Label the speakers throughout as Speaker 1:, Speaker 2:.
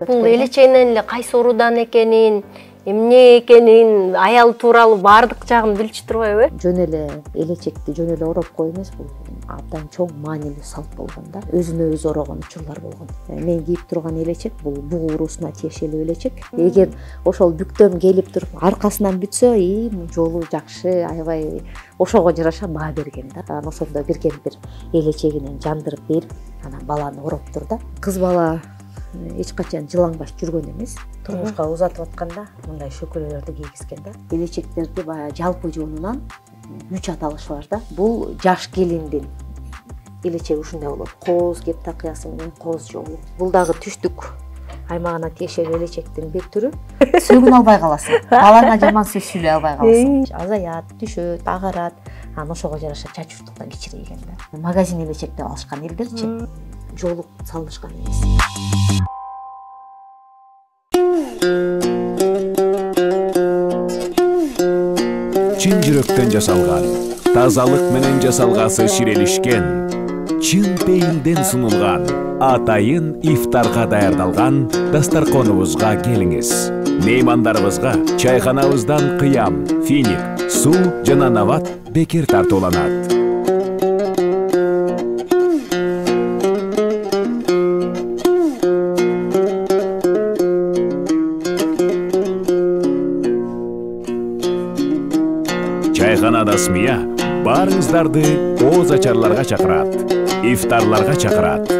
Speaker 1: Бул элечегинен эле кайсы уруудан экенин, эмне экенин, аял тууралуу баардык жагын билчү турбайбы?
Speaker 2: Жөн эле элечекти жөн эле ороп кой эмес, бул абдан чоң маанилүү салт болгон да. Өзүнө өзү орогон учурлар болгон. Мен кийип турган элечек бул буг уруусуна тиешелүү элечек. Эгер ошол бүктөм келип туруп аркасынан бүтсө, жолу жакшы, аябай ошого жараша баа берген да. Анан ошондо бир кемпир элечегинен жандырып берип, анан баланы ороптур да. Кыз бала эч качан жылаңбаш жүргөн эмес. Турмушка узатып атканда мындай шөкөлөлөрдү кийгизген да. Элечектерди баягы жалпы жонунан 3 аталышы бар да. Бул жаш келиндин элечеги ушундай болот. Кооз кеп такыясы менен кооз жолу. Бул дагы түштүк аймагына тиешелүү элечектин бир түрү. Сөгүн албай каласың. Балаңа жаман сөз сүйлөй албай каласың. Азаят, түшөт, агарат. Анан ошого жараша чач уртуктан кичирейген да. Магазин элечек деп алышкан элдерчи. Жолук салышкан эмес.
Speaker 3: Чын жүрөктөн жасалган, тазалык менен жасалгасы ширелишкен, чын пейилден сунулган, атайын ифтарга даярдалган дастарконубузга келиңиз. Меймандарыбызга чайханабыздан кыям, финик, суу жана нават бекер тартууланат. Чайханада Смия баарыңыздарды ооз ачарларга чакырат, ифтарларга чакырат.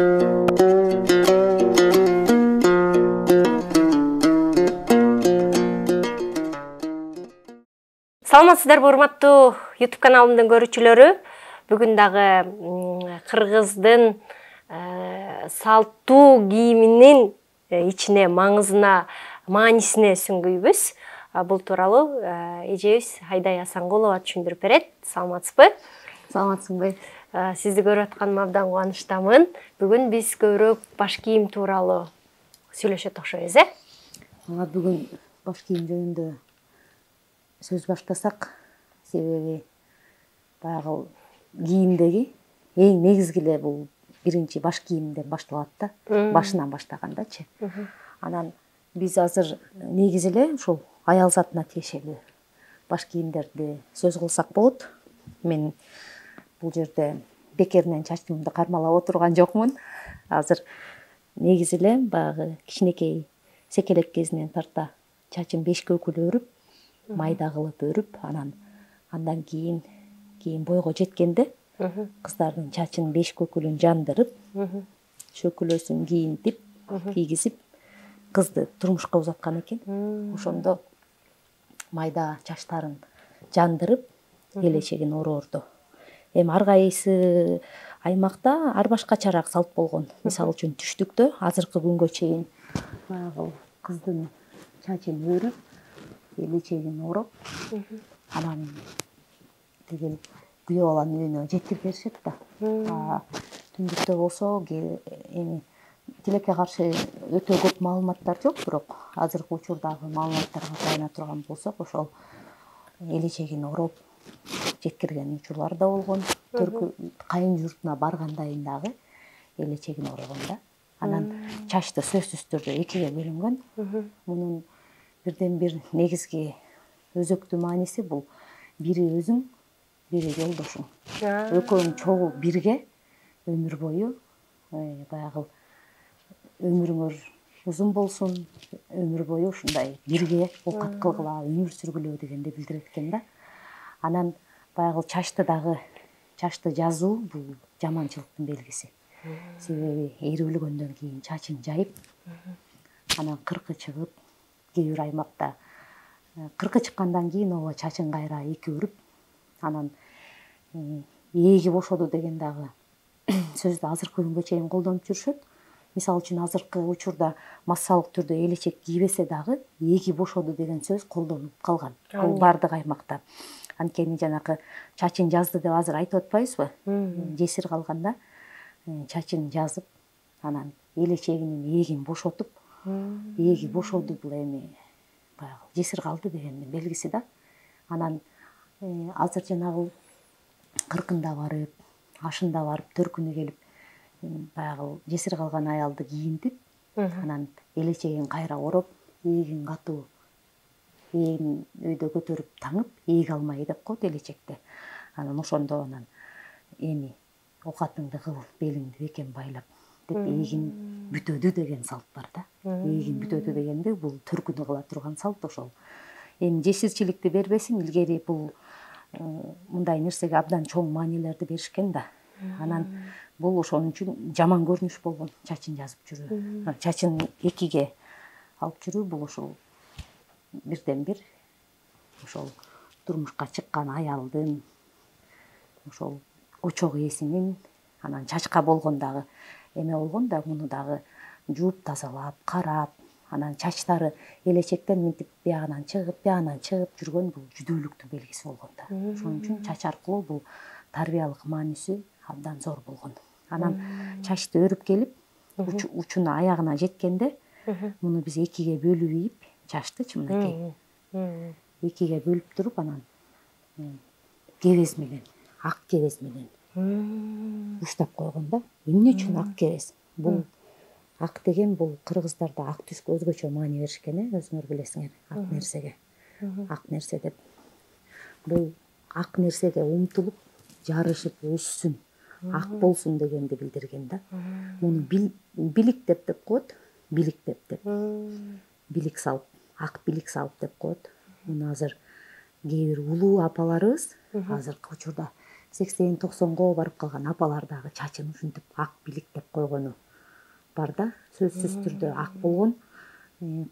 Speaker 1: Саламатсыздарбы, урматтуу YouTube каналымдын көрүүчүлөрү. Бүгүн дагы кыргыздын салттуу кийиминин ичине, маңызына, маанисине сүңгүйбүз. Бул тууралуу эжебиз Айдай Асангулова түшүндүрүп берет. Саламатсызбы?
Speaker 2: Саламатсыңбы?
Speaker 1: Сизди көрүп атканыма абдан кубанычтамын. Бүгүн биз көбүрөөк баш кийим тууралуу сүйлөшөт окшойбуз,
Speaker 2: Бүгүн баш кийим жөнүндө сөз баштасак, себеби баягы кийимдеги эң негизги эле бул биринчи баш кийимден башталат да, башынан баштагандачы. Анан биз азыр негизи эле ушул аял затына тиешелүү баш кийимдерди сөз кылсак болот. Мен бул жерде бекеринен чачымды кармалап отурган жокмун. Азыр негизи эле баягы кичинекей секелек кезинен тарта чачын 5 көкүл өрүп, майда кылып өрүп, андан кийин бойго жеткенде кыздардын чачын 5 көкүлүн жандырып, шөкөлөсүн кийинтип, кийгизип, кызды турмушка узаткан экен. Ошондо майда чачтарын жандырып, элечегин ороорду. Эми ар кайсы аймакта ар башкачараак салт болгон. Мисалы үчүн түштүктө азыркы күнгө чейин баягы кыздын чачын өрүп, элечегин ороп, анан тигил күйөө баланын үйүнө жеткирип беришет да. Түндүктө болсо эми тилекке каршы өтө көп маалыматтар жок, бирок азыркы учурдагы маалыматтарга таяна турган болсок, ошол элечегин ороп жеткирген учурлар да болгон. Кайын журтуна баргандайын дагы элечегин орогон да. Анан чачты сөзсүз түрдө экиге бөлүнгөн. Мунун бирден бир негизги өзөктүү мааниси бул бири өзүң, бири жолдошуң. Экөөң чогуу бирге өмүр бою баягы өмүрүңөр узун болсун, өмүр бою ушундай бирге оокат кылгыла, өмүр сүргүлө дегенди билдирет экен да. Анан баягы чачты жазуу бул жаманчылыктын белгиси. Себеби эр өлгөндөн кийин чачын жайып, анан кыркы чыгып, кээ бир аймакта кыркы чыккандан кийин ооба чачын кайра эки өрүп, анан ээги бошоду деген дагы сөздү азыркы күнгө чейин колдонуп жүрүшөт. Мисалы үчүн азыркы учурда массалык түрдө элечек кийбесе дагы ээги бошоду деген сөз колдонулуп калган. Бул бардык аймакта. Анткени жанакы чачын жазды деп азыр айтып атпайбызбы? Жесир калганда чачын жазып, анан элечегинин эгин бошотуп, эги бошоду бул эми баягы жесир калды дегендин белгиси да. Анан азыр жанагы кыркында барып, ашында барып, төркүнү келип, баягы жесир калган аялды кийинтип, Анан элечегин кайра ороп, эгин катуу, эгин өйдө көтөрүп таңып, эги алмай деп коет элечекте. Анан ошондо анан эми оокатыңды кыл, белиңди бекем байлап деп эгин бүтөдү деген салт бар да. Эгин бүтөдү дегенде бул төркүнү кыла турган салт ошол. Эми жесирчиликти бербесин, илгери бул мындай нерсеге абдан чоң маанилерди беришкен да. Анан бул ошон үчүн жаман көрүнүш болгон, чачын жазып жүрүү. Чачын экиге алып жүрүү бул ошол бирден бир ошол турмушка чыккан аялдын, ошол очок ээсинин, анан чачка болгон дагы эме болгон да, муну дагы жууп тазалап, карап, анан чачтары элечектен мынтип биягынан чыгып жүргөн бул жүдүүлүктүн белгиси болгон да. Ошон үчүн чач аркылуу бул тарбиялык мааниси абдан зор болгон. Анан чачты өрүп келип, учуна аягына жеткенде муну биз экиге бөлүп ийип, чачтычы мынакей экиге бөлүп туруп, анан кебез менен, ак кебез менен уштап койгон да. Эмне үчүн ак кебез? Бул ак деген бул кыргыздарда ак түскө өзгөчө маани беришкен, өзүңөр билесиңер, ак нерсеге. Ак нерсе деп. Бул ак нерсеге умтулуп, жарышып өссүн, ак болсун дегенди билдирген да. Муну билик деп коет, билик деп. Билик салып, ак билик салып деп коет. Муну азыр кээ бир улуу апаларыбыз азыркы учурда 80-90го барып калган апалар дагы чачын ушинтип ак билик деп койгону бар да. Сөзсүз түрдө ак болгон,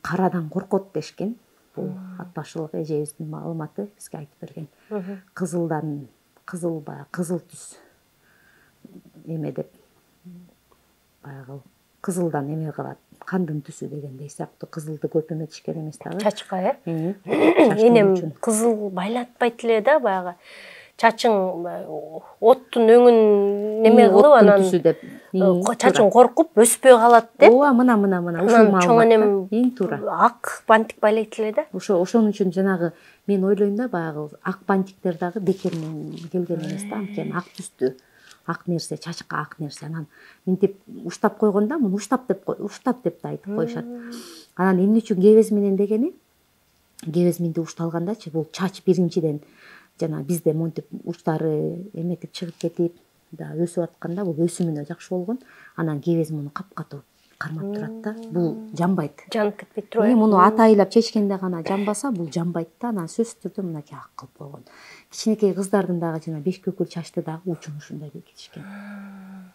Speaker 2: карадан коркот дешкен. Бул атбашылык эжебиздин маалыматы бизге айтып берген. Кызылдан, кызыл түс эме деп, баягы кызылдан эме кылат, кандын түсү дегендей сыяктуу кызылды көп эметишкен эмес дагы.
Speaker 1: Чачка, энем кызыл байлатпайт эле да, баягы чачың оттун өңүн неме кылып, анан чачың коркуп өспөй калат деп.
Speaker 2: Ооба, мына ушул маалымат.
Speaker 1: Чоң энем
Speaker 2: эң туура.
Speaker 1: Ак бантик байлайт эле да.
Speaker 2: Ошон үчүн жанагы мен ойлойм да, баягы ак бантиктер дагы бекеринен келген эмес да, анткени ак түстү, ак нерсе, чачка ак нерсе. Анан мынтип уштап койгондо муну уштап деп да айтып коюшат. Анан эмне үчүн кебез менен дегени? Кебез менен ушталгандачы, бул чач биринчиден жана бизде монтип учтары эметип чыгып кетип, да өсүп атканда бул өсүмүнө жакшы болгон. Анан кебез муну капкатуу кармап турат да. Бул жанбайт.
Speaker 1: Жанып кетпейт турбайбы?
Speaker 2: Муну атайлап чечкенде гана жанбаса, бул жанбайт да. Анан сөзсүз түрдө мынакей ак кылып койгон. Кичинекей кыздардын дагы жана беш көкүл чачты дагы учун ушундай бекитишкен.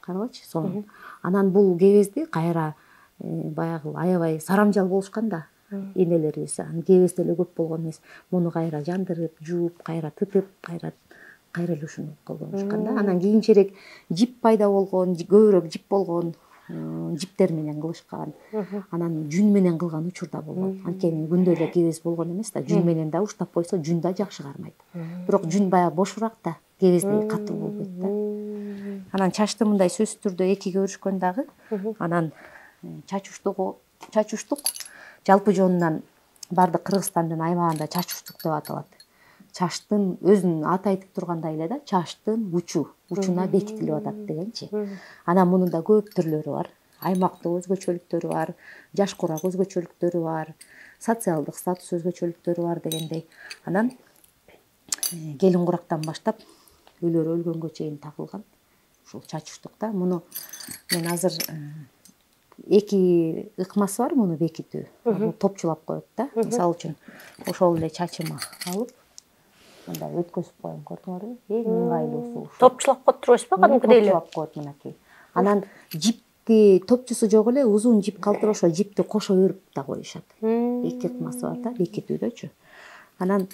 Speaker 2: Карабачы, сонун. Анан бул кебезди кайра баягы аябай сарамжал болушкан да. Энелерибиз кебез деле көп болгон эмес. Муну кайра жандырып, жууп, кайра тытып, кайра эле ушуну колдонушкан да. Анан кийинчерээк жип пайда болгон, көбүрөөк жип болгон, жиптер менен кылышкан. Анан жүн менен кылган учур да болгон. Анткени күндө эле кебез болгон эмес да, жүн менен да уштап койсо, жүн да жакшы кармайт. Бирок жүн баягы бошураак да, кебездей катуу болбойт да. Анан чачты мындай сөзсүз түрдө экиге өрүшкөн дагы. Анан чач уштук жалпы жонунан бардык Кыргызстандын аймагында чач уштук деп аталат. Чачтын өзүнүн аты айтып тургандай эле да, чачтын учуна бекитилип атат дегенчи. Анан мунун да көп түрлөрү бар. Аймактык өзгөчөлүктөрү бар, жашкурак өзгөчөлүктөрү бар, социалдык статус өзгөчөлүктөрү бар дегендей. Анан келин курактан баштап өлөр өлгөнгө чейин тагылган ушул чач уштук да. Муну мен азыр эки ыкмасы бар муну бекитүү. Топчулап коет да. Мисалы үчүн ошол эле чачыма алып мындай өткөзүп коем, көрдүңөрбү? Эң ыңгайлуусу.
Speaker 1: Топчулап коюп турбайсызбы, кадимкидей эле?
Speaker 2: Топчулап коет мынакей. Анан жипти топчусу жок эле узун жип калтырып ошо жипти кошо өрүп да коюшат. Эки ыкмасы бар да бекитүүдөчү. Анан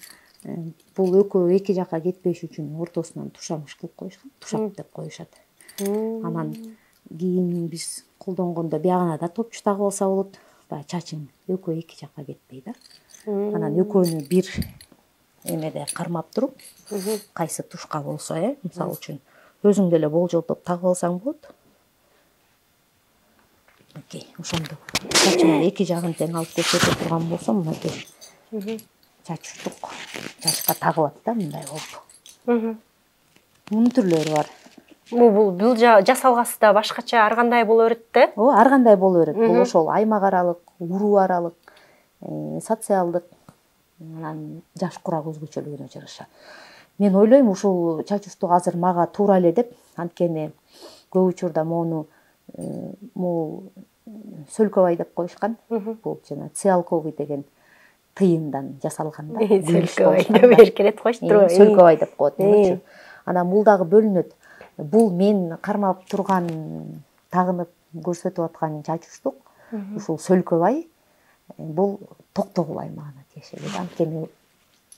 Speaker 2: бул экөө эки жакка кетпеш үчүн ортосунан тушамыш кылып коюшкан. Тушап деп коюшат. Анан кийин биз колдонгондо биягына да топчу тагып алса болот. Баягы чачың экөө эки жакка кетпей да. Анан экөөнү бир эмеде кармап туруп, кайсы тушка болсо, мисалы үчүн өзүң деле болжолдоп тагып алсаң болот. Окей, ошондо чачыңды эки жагын тең алып көрсөтө турган болсом, мынакей чач уштук чачка тагылат да, мындай болуп. Мунун түрлөрү бар.
Speaker 1: Бул жасалгасы да башкача ар кандай боло берет да?
Speaker 2: Ооба, ар кандай боло берет. Бул ошол аймак аралык, уруу аралык, социалдык, анан жаш курак өзгөчөлүгүнө жараша. Мен ойлойм, ушул чачуштук азыр мага туура эле деп, анткени көп учурда мону сөлкөбай деп коюшкан. Бул жана циалковый деген тыйындан жасалган да.
Speaker 1: Сөлкөбай деп эркелет коюштур.
Speaker 2: Сөлкөбай деп коет мынчу. Анан бул дагы бөлүнөт. Бул мен кармап турган, тагынып көрсөтүп аткан чачуштук, ушул сөлкөбай, бул Токтогул аймагына тиешелүү. Анткени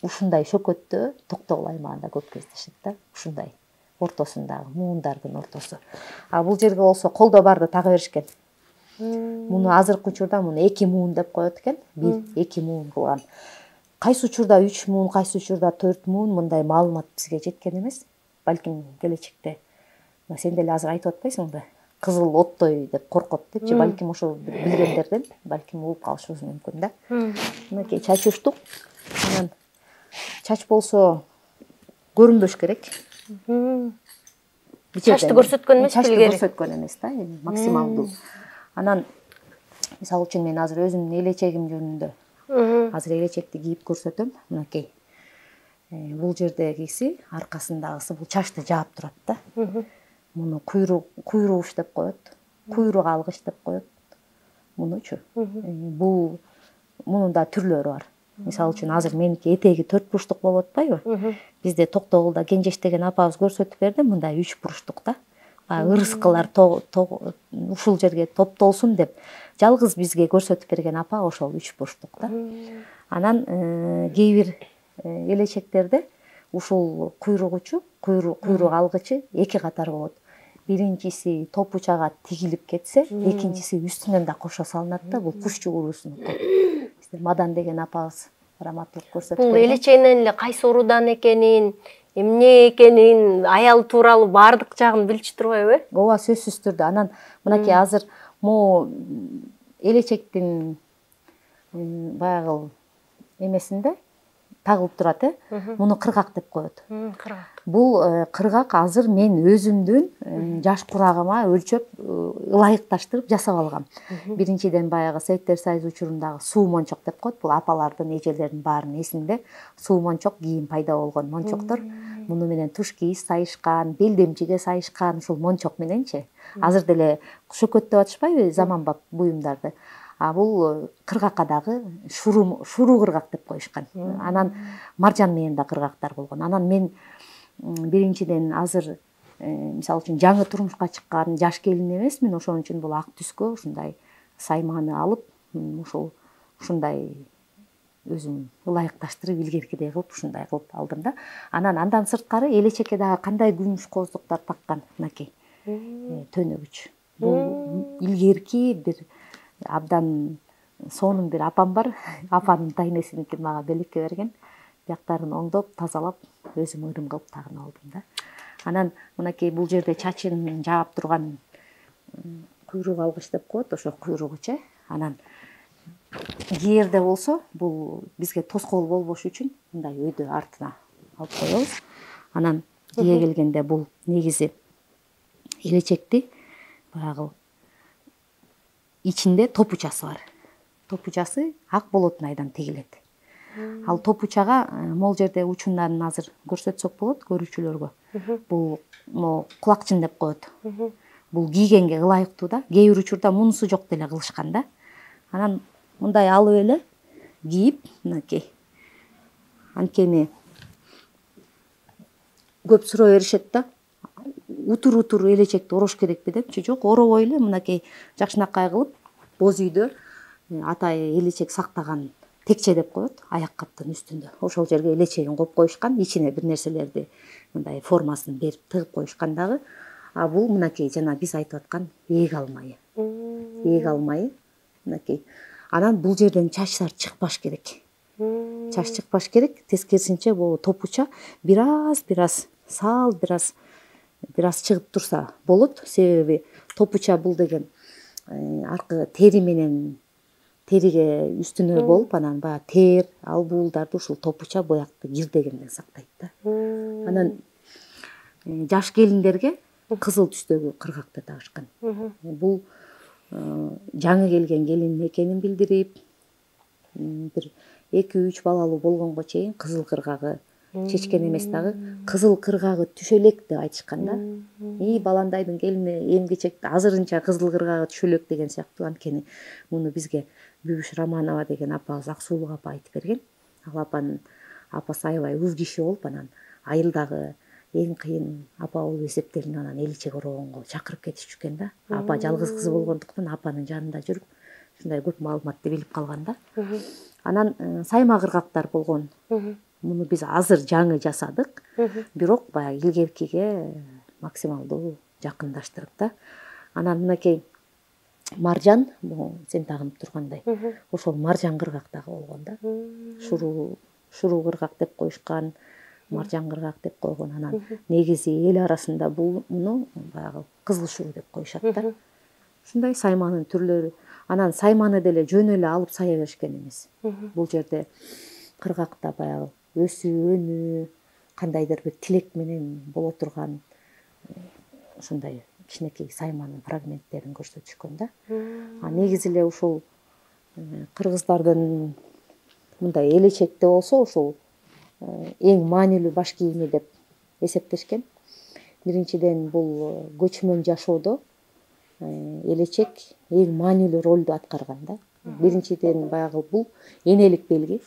Speaker 2: ушундай шөкөттө Токтогул аймагында көп кездешет да. Ушундай ортосундагы муундардын ортосу. А бул жерге болсо колдо барды тага беришкен. Муну азыркы учурда муну 2 муун деп коет экен. 1-2 муун кылган. Кайсы учурда 3 муун, кайсы учурда 4 муун, мындай маалымат бизге жеткен эмес. Балким келечекте сен деле азыр айтып атпайсың да, кызыл оттой деп коркот депчи, балким ошол билгендерден балким угуп калышыбыз мүмкүн да. Мынакей чачуштук. Анан чач болсо көрүнбөш керек.
Speaker 1: Чачты көрсөткөн эмес,
Speaker 2: чачты көрсөткөн эмес да, максималдуу. Анан мисалы үчүн мен азыр өзүмдүн элечегим жөнүндө азыр элечекти кийип көрсөтөм. Мынакей бул жердегиси, аркасындагысы бул чачты жаап турат да. Муну куйругуш деп коет, куйрук алгыч деп коет. Мунучу. Мунун да түрлөрү бар. Мисалы үчүн азыр меники этеги 4 буруштук болуп атпайбы? Бизде Токтогулда Кенжеш деген апабыз көрсөтүп берди, мындай 3 буруштук да. Ырыскылар ушул жерге топтолсун деп жалгыз бизге көрсөтүп берген апа ошол 3 буруштук да. Анан кээ бир элечектерде ушул куйругучу, куйрук алгычы 2 катар болот. Биринчиси топучага тигилип кетсе, экинчиси үстүнөн да кошо салынат да. Бул куш чугуруусун. Бизде Мадан деген апабыз раматтылык көрсөтүп берди.
Speaker 1: Бул элечегинен эле кайсы уруудан экенин, эмне экенин, аял тууралуу баардык жагын билчү турбайбы?
Speaker 2: Ооба, сөзсүз түрдө. Анан мынакей азыр могу элечектин баягы эмесинде тагылып турат, муну кыргак деп коет.
Speaker 1: Кыргак.
Speaker 2: Бул кыргак азыр мен өзүмдүн жаш курагыма өлчөп ылайыкташтырып жасап алгам. Биринчиден баягы Советтер Союзу учурундагы суу мончок деп коет. Бул апалардын, эжелердин баарынын эсинде суу мончок кийин пайда болгон мончоктор. Муну менен туш кийиз сайышкан, белдемчиге сайышкан ушул мончок мененчи. Азыр деле шөкөт деп атышпайбы заманбап буюмдарды. А бул кыргакка дагы шуруу кыргак деп коюшкан. Анан маржан менен да кыргактар болгон. Анан мен биринчиден азыр мисалы үчүн жаңы турмушка чыккан жаш келин эмесмин, ошон үчүн бул ак түскө ушундай сайманы алып, ушундай өзүм ылайыкташтырып илгеркидей кылып ушундай кылып алдым да. Андан сырткары элечекке дагы кандай күмүш кооздуктар таккан, мынакей төнөгүч. Бул илгерки бир абдан сонун бир апам бар. Апанын тайнесиники мага белекке берген. Бияктарын оңдоп, тазалап, өзүм ырым кылып тагын алдым да. Анан мынакей бул жерде чачын жаап турган куйрук алгыч деп коет, ошо куйругучу. Анан кээрде болсо, бул бизге тоскоол болбош үчүн мындай өйдө артына алып коебуз. Анан кие келгенде бул негизи элечекти баягы ичинде топучасы бар. Топучасы ак болотун айдан тигилет. Ал топучага могул жерде учундарын азыр көрсөтсөк болот көрүүчүлөргө. Бул кулакчын деп коет. Бул кийгенге ылайыктуу да. Кээ бир учурда мунусу жок деле кылышкан да. Анан мындай алып эле кийип, мынакей. Анткени көп суроо беришет да. Утур элечекти орош керекпи депчи. Жок, оробой эле мынакей жакшынакай кылып боз үйдө атай элечек сактаган текче деп коет, аяк каптын үстүндө. Ошол жерге элечегин коюп коюшкан, ичине бир нерселерди мындай формасын берип тыгып коюшкан дагы. А бул мынакей жана биз айтып аткан ээг алмайы. Ээг алмайы мынакей. Анан бул жерден чачтар чыкпаш керек. Чач чыкпаш керек. Тескерисинче бул топуча бир аз сал, бир аз чыгып турса болот. Себеби топуча бул деген аркы тери менен териге үстүнө болуп, анан баягы тер, албуулдарды ушул топуча боякты кирдегенден сактайт да. Анан жаш келиндерге кызыл түстөгү кыргакты тагышкан. Бул жаңы келген келин экенин билдирип, бир 2-3 балалуу болгонго чейин кызыл кыргагы чечкен эмес дагы кызыл кыргагы түшө элек деп айтышкан да. Баландайдын келини эмгичек азырынча кызыл кыргагы түшө элек деген сыяктуу. Анткени муну бизге Бүбүш Романова деген апабыз, Аксулук апа айтып берген. Ал апанын апасы аябай уз киши болуп, анан айылдагы эң кыйын апа болуп эсептелип, анан элечек орогонго чакырып кетишчү экен да. Апа жалгыз кызы болгондуктан апанын жанында жүрүп, ушундай көп маалыматты билип калган да. Анан сайма кыргактар болгон. Муну биз азыр жаңы жасадык, бирок баягы илгеркиге максималдуу жакындаштырып да. Анан мынакей маржан, сен тагынып тургандай, ошол маржан кыргак дагы болгон да. Шуруу кыргак деп коюшкан, маржан кыргак деп койгон. Анан негизи эл арасында муну баягы кызыл шуруу деп коюшат да. Ушундай сайманын түрлөрү. Анан сайманы деле жөн эле алып сая беришкен эмес. Бул жерде кыргакта баягы өсүү, өнүү, кандайдыр бир тилек менен боло турган ушундай кичинекей сайманын фрагменттерин көрсөтүшкөн да. Негизи эле ушул кыргыздардын мындай элечекте болсо ушул эң маанилүү баш кийими деп эсептешкен. Биринчиден бул көчмөн жашоодо элечек эң маанилүү ролду аткарган да. Биринчиден баягы бул энелик белги.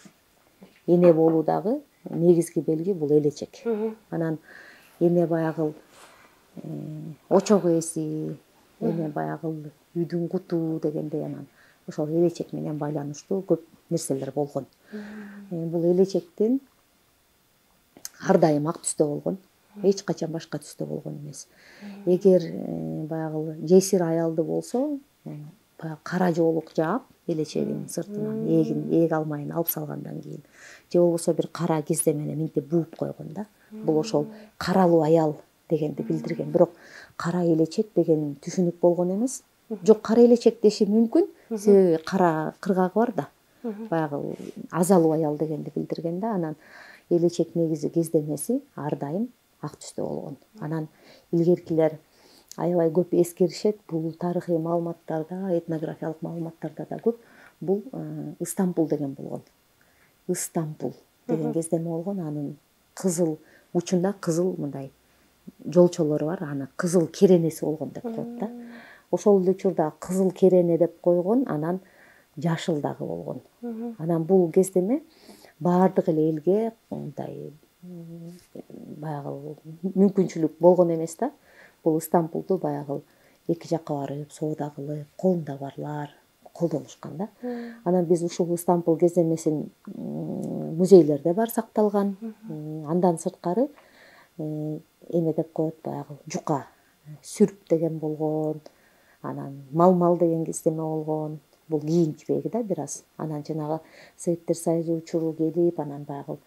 Speaker 2: Эне болуудагы негизги белги бул элечек. Анан эне баягы очок ээси, эне баягы үйдүн куту дегендей, анан ошол элечек менен байланыштуу көп нерселер болгон. Бул элечектин ар дайым ак түстө болгон, эч качан башка түстө болгон эмес. Эгер баягы жесир аялды болсо, баягы кара жоолук жаап, элечегин сыртынан ээг алмайын алып салгандан кийин, же болбосо бир кара кезде менен минтип бууп койгон да. Бул ошол каралуу аял дегенди билдирген. Бирок кара элечек деген түшүнүк болгон эмес. Жок, кара элечек деши мүмкүн, себеби кара кыргагы бар да. Баягы азалуу аял дегенди билдирген да. Анан элечек негизи кездемеси ар дайым ак түстө болгон. Анан илгеркилер аябай көп эскеришет, бул тарыхый маалыматтарда, этнографиялык маалыматтарда да көп. Бул Истамбул деген болгон. Истамбул деген кездеме болгон. Анын кызыл учунда кызыл мындай жолчолору бар, аны кызыл керенеси болгон деп коет да. Ошол эле учурда кызыл керене деп койгон, анан жашыл дагы болгон. Анан бул кездеме баардык эле элге мындай баягы мүмкүнчүлүк болгон эмес да. Бул Истамбулду баягы эки жакка барып, соода кылып, колунда барлар колдонушкан да. Анан биз ушул Истамбул кездемесин музейлерде бар сакталган. Андан сырткары эме деп коет, баягы жука, сүрп деген болгон. Анан мал деген кездеме болгон. Бул кийин кирээги да бир аз. Анан жанагы Советтер Союзу учуру келип, анан баягы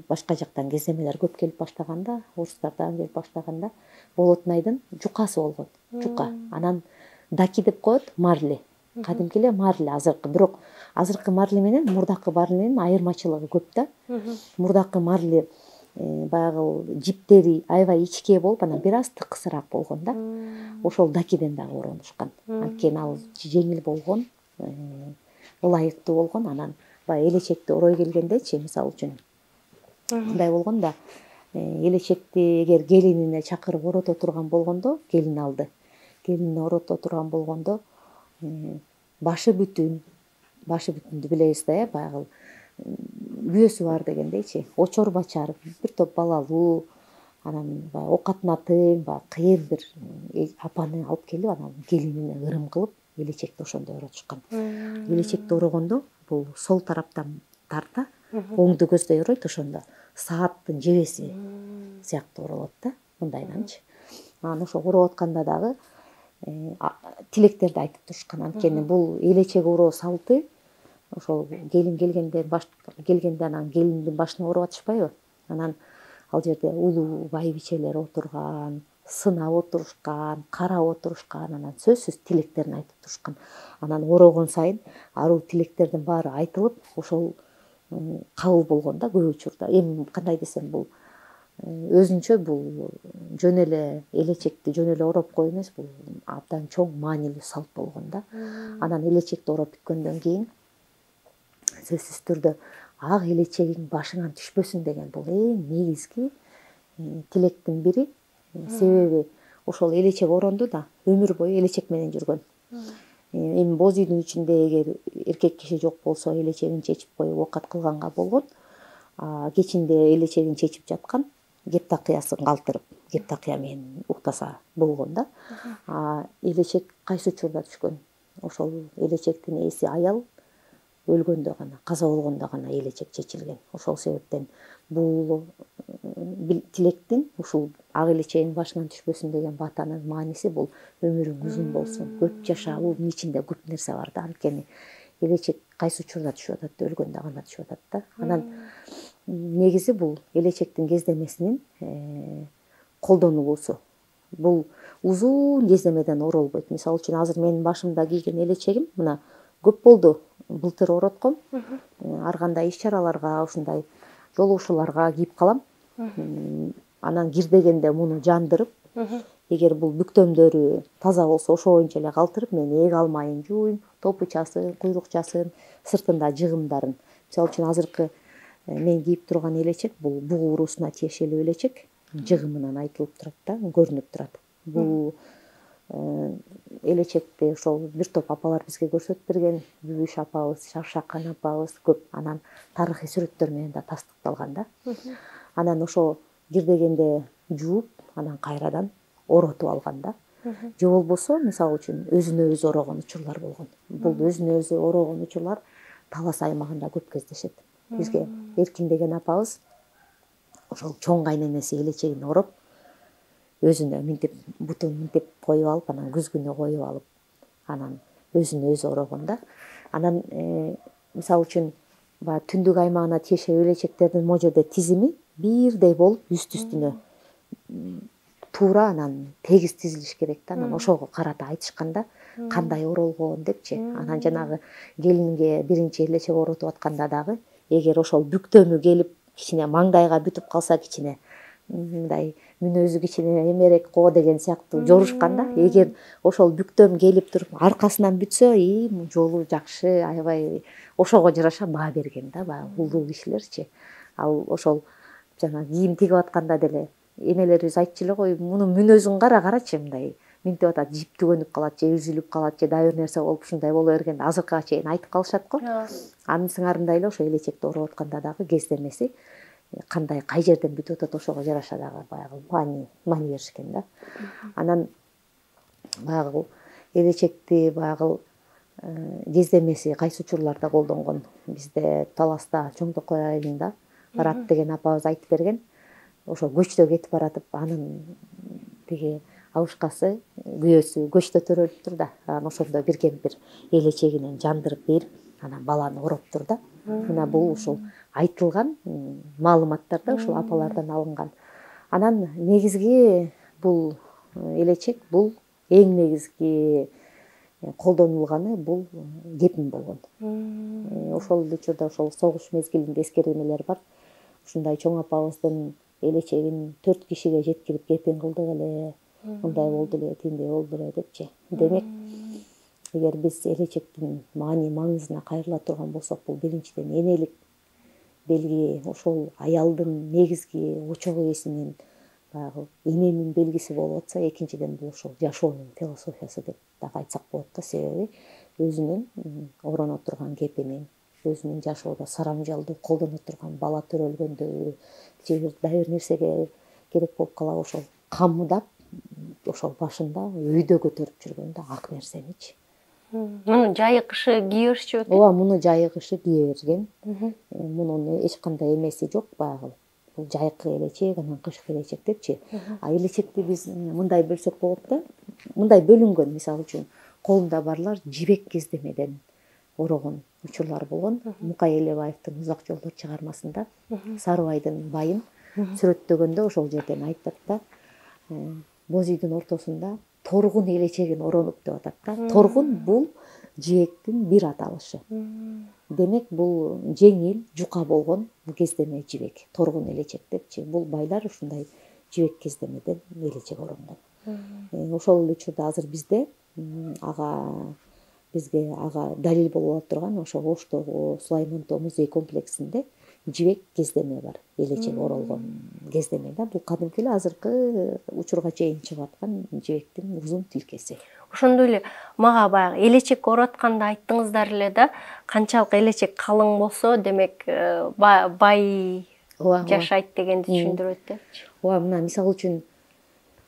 Speaker 2: башка жактан кездемелер көп келип баштаганда, орустардан келип баштаганда, Болотнайдын жукасы болгон. Жука. Анан даки деп коет, марли. Кадимки эле марли азыркы. Бирок азыркы марли менен мурдакы марлинин айырмачылыгы көп да. Мурдакы марли баягы жиптери аябай ичке болуп, анан бир аз тыкысыраак болгон да. Ошол дакиден дагы оронушкан. Анткени ал жеңил болгон, ылайыктуу болгон. Анан баягы элечекти орой келгендечи, мисалы үчүн мындай болгон да, элечекти эгер келинине чакырып орото турган болгондо, келин алды. Келинине орото турган болгондо башы бүтүндү билебиз да, баягы күйөөсү бар дегендейчи, очор бачар, бир топ балалуу, анан баягы оокатынатын, баягы кыйын бир апаны алып келип, анан келинине ырым кылып, элечекти ошондой оротушкан. Элечекти орогондо бул сол тараптан тарта, оңду көздөй оройтт, ошондо сааттын жебеси сыяктуу оролот да, мындайданчы. Анан ошо ороп атканда дагы тилектерди айтып турушкан. Анткени бул элечек ороо салты ошол келин келгенде анан келиндин башына ороп атышпайбы? Анан ал жерде улуу байбичелер отурган, сынап отурушкан, карап отурушкан, анан сөзсүз тилектерин айтып турушкан. Анан орогон сайын аруу тилектердин баары айтылып, ошол кабыл болгон да көп учурда. Эми кандай десем, бул өзүнчө бул жөн эле элечекти жөн эле ороп коюу эмес, бул абдан чоң маанилүү салт болгон да. Анан элечекти ороп бүткөндөн кийин сөзсүз түрдө ак элечегиң башыңан түшпөсүн деген бул эң негизги тилектин бири. Себеби ошол элечек оронду да өмүр бою элечек менен жүргөн. Эми боз үйдүн ичинде эгер эркек киши жок болсо элечегин чечип коюп оокат кылганга болгон. Кечинде элечегин чечип жаткан, кептакыясын калтырып, кептакыя менен уктаса болгон да. Элечек кайсы учурда түшкөн? Ошол элечектин ээси аял өлгөндө гана, каза болгондо гана элечек чечилген. Ошол себептен бул тилектин ушул ак элечегиң башыңан түшпөсүн деген батанын мааниси бул өмүрүң узун болсун, көп жаша. Бунун ичинде көп нерсе бар да. Анткени элечек кайсы учурда түшүп атат? Өлгөндө гана түшүп атат да. Анан негизи бул элечектин кездемесинин колдонулуусу. Бул узун кездемеден оролбойт. Мисалы үчүн азыр менин башымда кийген элечегим мына көп болду. Былтыр оротком. Ар кандай иш-чараларга, ушундай жолугушууларга кийип калам. Анан кирдегенде муну жандырып, эгер бул бүктөмдөрү таза болсо ошо боюнча эле калтырып, мен эге алмайын жууйм, топучасын, куйрукчасын, сыртында жыгымдарын. Мисалы үчүн азыркы мен кийип турган элечек бул бугу уруусуна тиешелүү элечек. Жыгымынан айтылып турат да, көрүнүп турат. Бул элечекти ошол бир топ апалар бизге көрсөтүп берген. Бүбүш апабыз, Шаршакан апабыз көп анан тарыхый сүрөттөр менен да тастыкталган да. Анан ошо кирдегенде жууп, анан кайрадан оротуп алган да. Же болбосо, мисалы үчүн өзүнө өзү орогон учурлар болгон. Бул өзүнө өзү орогон учурлар Талас аймагында көп кездешет. Бизге Эркин деген апабыз ошол чоң кайненеси элечегин ороп, өзүнө мынтип бутун мынтип коюп алып, анан күзгүнө коюп алып, анан өзүнө өзү орогон да. Анан мисалы үчүн баягы түндүк аймагына тиешелүү элечектердин могу жерде тизими бирдей болуп үстү-үстүнө туура анан тегиз тизилиш керек да. Анан ошого карата айтышканда кандай оролгон депчи. Анан жанагы келинге биринчи элечек оротуп атканда дагы эгер ошол бүктөмү келип кичине маңдайга бүтүп калса, кичине мындай мүнөзү кичине эмерек го деген сыяктуу жорушкан да. Эгер ошол бүктөм келип туруп аркасынан бүтсө, жолу жакшы, аябай ошого жараша баа берген да, баягы улуу кишилерчи. Ал ошол жана кийим тигип атканда деле энелерибиз айтчу эле го, мунун мүнөзүн карачы, мындай минтип атат, жиптүгөнүп калат же үзүлүп калат же дагы бир нерсе болуп ушундай боло бергенде азыркыга чейин айтып калышат го. Анын сыңарындай эле ошо элечекти ороп атканда дагы кездемеси кандай, кай жерден бүтүп атат, ошого жараша дагы баягы маани беришкен да. Анан баягы элечекти баягы кездемеси кайсы учурларда колдонгон? Бизде Таласта Чоң Токой айылында Барат деген апабыз айтып берген. Ошо көчтө кетип баратып, анын тиги абышкасы, күйөөсү көчтө төрөлүптүр да. Анан ошондо бир кемпир элечегинен жандырып берип, анан баланы ороптур да. Мына бул ушул айтылган маалыматтар да ушул апалардан алынган. Анан негизги бул элечек бул эң негизги колдонулганы бул кепин болгон. Ошол учурда ошол согуш мезгилинде эскермелер бар. Ушундай чоң апабыздын элечегин 4 кишиге жеткирип кепин кылдык эле, мындай болду эле, тиндей болду эле депчи. Демек, эгер биз элечектин маани-маңызына кайрыла турган болсок, бул биринчиден энелик белги, ошол аялдын негизги очок ээсинин баягы эненин белгиси болуп атса, экинчиден бул ошол жашоонун философиясы деп дагы айтсак болот да. Себеби өзүнүн ороно турган кепинин, өзүнүн жашоодо сарамжалдуу колдоно турган бала төрөлгөндө же дагы бир нерсеге керек болуп калабы, ошол камдап, ошол башында өйдө көтөрүп жүргөн да ак нерсеничи.
Speaker 1: Муну жайы кышы кие беришчү беле?
Speaker 2: Ооба, муну жайы кышы кие берген. Мунун эч кандай эмеси жок, баягы бул жайкы элечек, анан кышкы элечек депчи. Элечекти биз мындай бөлсөк болот да. Мындай бөлүнгөн, мисалы үчүн колунда барлар жибек кездемеден орогон учурлар болгон. Мукай Элебаевдин Узак жолдор чыгармасында Сарыбайдын байын сүрөттөгөндө ошол жерден айтат да. Боз үйдүн ортосунда торгун элечегин оронуп деп атат да. Торгун бул жибектин бир аталышы. Демек бул жеңил, жука болгон кездеме жибек, торгун элечек депчи. Бул байлар ушундай жибек кездемеден элечек оронгон. Ошол эле учурда азыр бизде бизге далил болуп турган ошо Оштогу Сулаймонтоо музей комплексинде жибек кездеме бар, элечек оролгон кездеме да. Бул кадимки эле азыркы учурга чейин чыгып аткан жибектин узун тилкеси.
Speaker 1: Ошондой эле мага баягы элечек оротканда айттыңыздар эле да, канчалык элечек калың болсо, демек бай жашайт дегенди түшүндүрөт да.
Speaker 2: Ооба, мына мисалы үчүн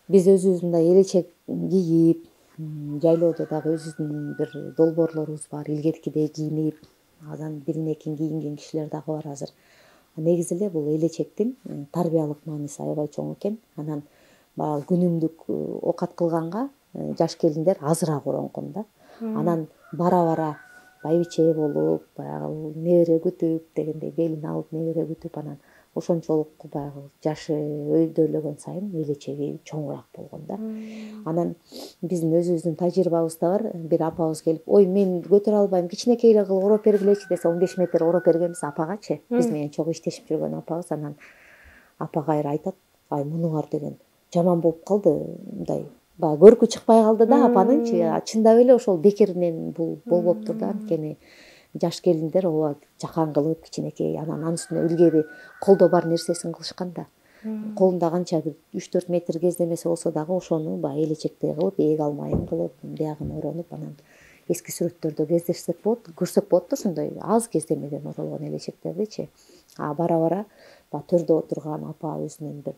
Speaker 2: биз өзүбүз мындай элечек кийип, жайлоодо дагы өзүбүздүн бир долбоорлорубуз бар, илгеркидей кийинип, анан бирин экин кийинген кишилер дагы бар азыр. Негизи эле бул элечектин тарбиялык мааниси аябай чоң экен. Анан баягы күнүмдүк оокат кылганга жаш келиндер азыраак оронгон да. Анан бара-бара байбиче болуп, баягы небере күтүп дегендей, келин алып небере күтүп, анан ошончолук баягы жашы өйдөлөгөн сайын элечеги чоңураак болгон да. Анан биздин өзүбүздүн тажрыйбабызда бар, бир апабыз келип, ой, мен көтөрө албайм, кичинекей эле кылып ороп бергилечи десе, 15 метр ороп бергенбиз апагачы. Биз менен чогуу иштешип жүргөн апабыз. Анан апа кайра айтат, ай, мунуңар деген жаман болуп калды, мындай баягы көркү чыкпай калды да апаныңчы. Чындап эле ошол бекеринен бул болбоптур да. Анткени жаш келиндер ооба жакан кылып кичинекей, анан үстүнө илгери колдо бар нерсесин кылышкан да. Колунда канча бир 3-4 метр кездемеси болсо дагы ошону баягы элечектей кылып, ээг алмайын кылып, биягын ороонуп, анан эски сүрөттөрдө кездешсек болот, көрсөк болот да ошондой аз кездемеден оролгон элечектердичи. Бара-бара баягы төрдө отурган апа өзүнүн бир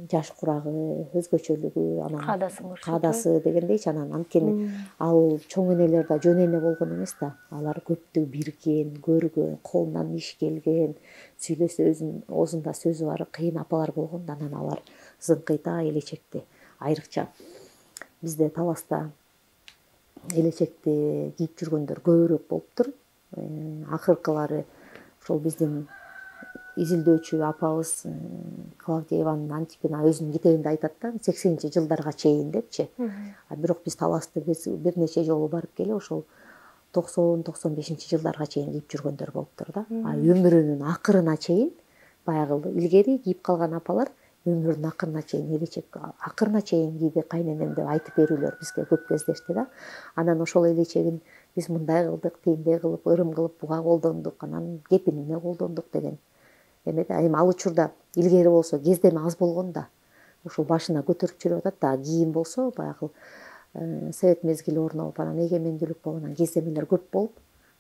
Speaker 2: жаш курагы, өзгөчөлүгү, анан каадасы дегендейчи. Анан анткени ал чоң энелер да жөн эне болгон эмес да. Алар көптү бирген, көргөн, колунан иш келген, сүйлөсө өзүнүн оозунда сөзү бар кыйын апалар болгон да. Анан алар зыңкыйта элечекти. Айрыкча бизде Таласта элечекти кийип жүргөндөр көбүрөөк болуптур. Акыркылары ошол биздин изилдөөчү апабыз Клавдия Ивановна Антипина өзүнүн китебинде айтат да, 80-жылдарга чейин депчи. Бирок биз Таласты бир нече жолу барып келип, ошол 90-95-жылдарга чейин кийип жүргөндөр болуптур да. Өмүрүнүн акырына чейин баягы илгери кийип калган апалар өмүрүнүн акырына чейин элечек акырына чейин кийди кайненем деп айтып берүүлөр бизге көп кездешти да. Анан ошол элечегин биз мындай кылдык, тиндей кылып, ырым кылып буга колдондук, анан кепинине колдондук деген эмеде. Эми ал учурда илгери болсо кездеме аз болгон да. Ушул башына көтөрүп жүрүп атат да. Кийин болсо баягы совет мезгили орногуп, анан эгемендүүлүк болуп, анан кездемелер көп болуп,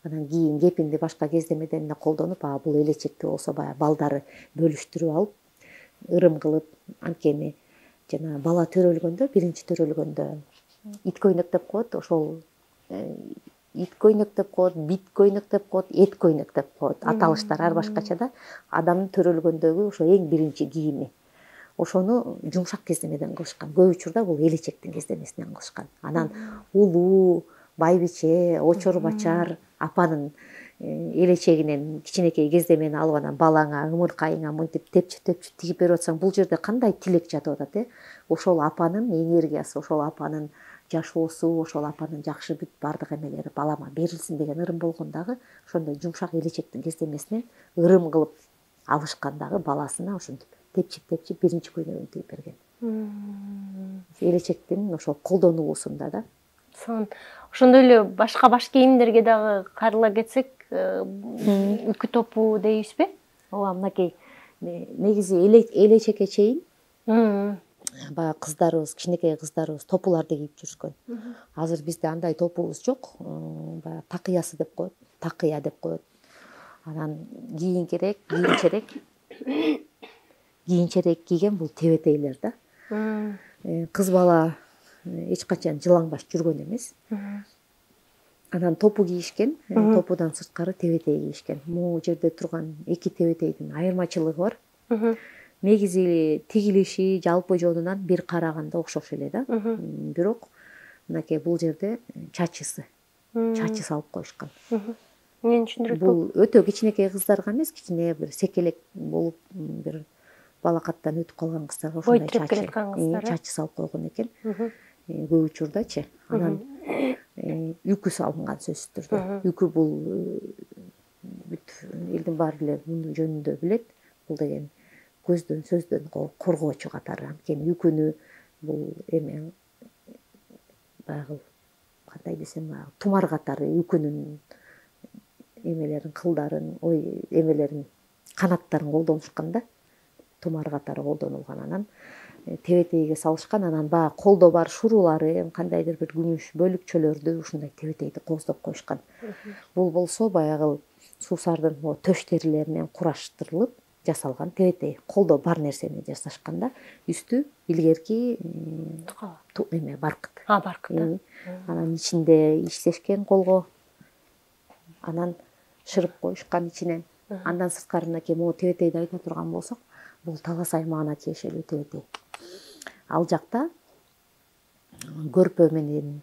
Speaker 2: анан кийин кепинди башка кездемеден эле колдонуп, бул элечекти болсо баягы балдары бөлүштүрүп алып, ырым кылып, анткени жана бала төрөлгөндө, биринчи төрөлгөндө ит көйнөк деп коет, ошол ит көйнөк деп коет, бит көйнөк деп коет, эт көйнөк деп коет. Аталыштар ар башкача да. Адамдын төрөлгөндөгү ошо эң биринчи кийими. Ошону жумшак кездемеден кылышкан. Көп учурда бул элечектин кездемесинен кылышкан. Анан улуу, байбиче, очор бачар апанын элечегинен кичинекей кездемени алып, анан балаңа, ымыркайыңа мынтип тепчип тигип берип атсаң, бул жерде кандай тилек жатып атат, Ошол апанын энергиясы, ошол апанын жашоосу, ошол апанын жакшы бүт бардык эмелери балама берилсин деген ырым болгон дагы, ошондой жумшак элечектин кездемесинен ырым кылып алышкан дагы баласына ошентип тепчип биринчи көйнөгүн тигип берген. Элечектин ошол колдонулуусунда да.
Speaker 1: Ошондой эле башка баш кийимдерге дагы карыла кетсек, үкү топу дейбизби?
Speaker 2: Ооба, мынакей негизи элечекке чейин баягы кыздарыбыз, кичинекей кыздарыбыз топуларды кийип жүрүшкөн. Азыр бизде андай топубуз жок. Баягы такыясы деп коет, такыя деп коет. Анан кийинчерээк кийген бул тебетейлер да. Кыз бала эч качан жылаңбаш жүргөн эмес. Анан топу кийишкен, топудан сырткары тебетей кийишкен. Могу жерде турган эки тебетейдин айырмачылыгы бар. Негизи тигилиши жалпы жонунан бир караганда окшош эле да. Бирок мынакей бул жерде чачы салып коюшкан.
Speaker 1: Мен түшүндүрөт.
Speaker 2: Бул өтө кичинекей кыздарга эмес, кичине бир секелек болуп, бир балакаттан өтүп калган кыздарга ошондой чачы салып койгон экен. Көп учурдачы. Анан үкү салынган сөзсүз түрдө. Үкү бул бүт элдин баары эле муну жөнүндө билет. Бул деген көздөн сөздөн коргоочу катары. Анткени үкүнү бул эме баягы кандай десем, тумар катары үкүнүн эмелерин, кылдарын, эмелерин, канаттарын колдонушкан да. Тумар катары колдонулган. Анан тебетейге салышкан. Анан баягы колдо бар шуруулары, кандайдыр бир күмүш бөлүкчөлөрдү ушундай тебетейди кооздоп коюшкан. Бул болсо баягы суусардын төш терилеринен кураштырылып жасалган тебетей. Колдо бар нерсени жасашканда үстү илгерки эме баркыт.
Speaker 1: Баркыт.
Speaker 2: Анан ичинде иштешкен колго. Анан шырып коюшкан ичинен. Андан сырткары мынакей могу тебетейди айта турган болсок, бул Талас аймагына тиешелүү тебетей. Ал жакта көрпө менен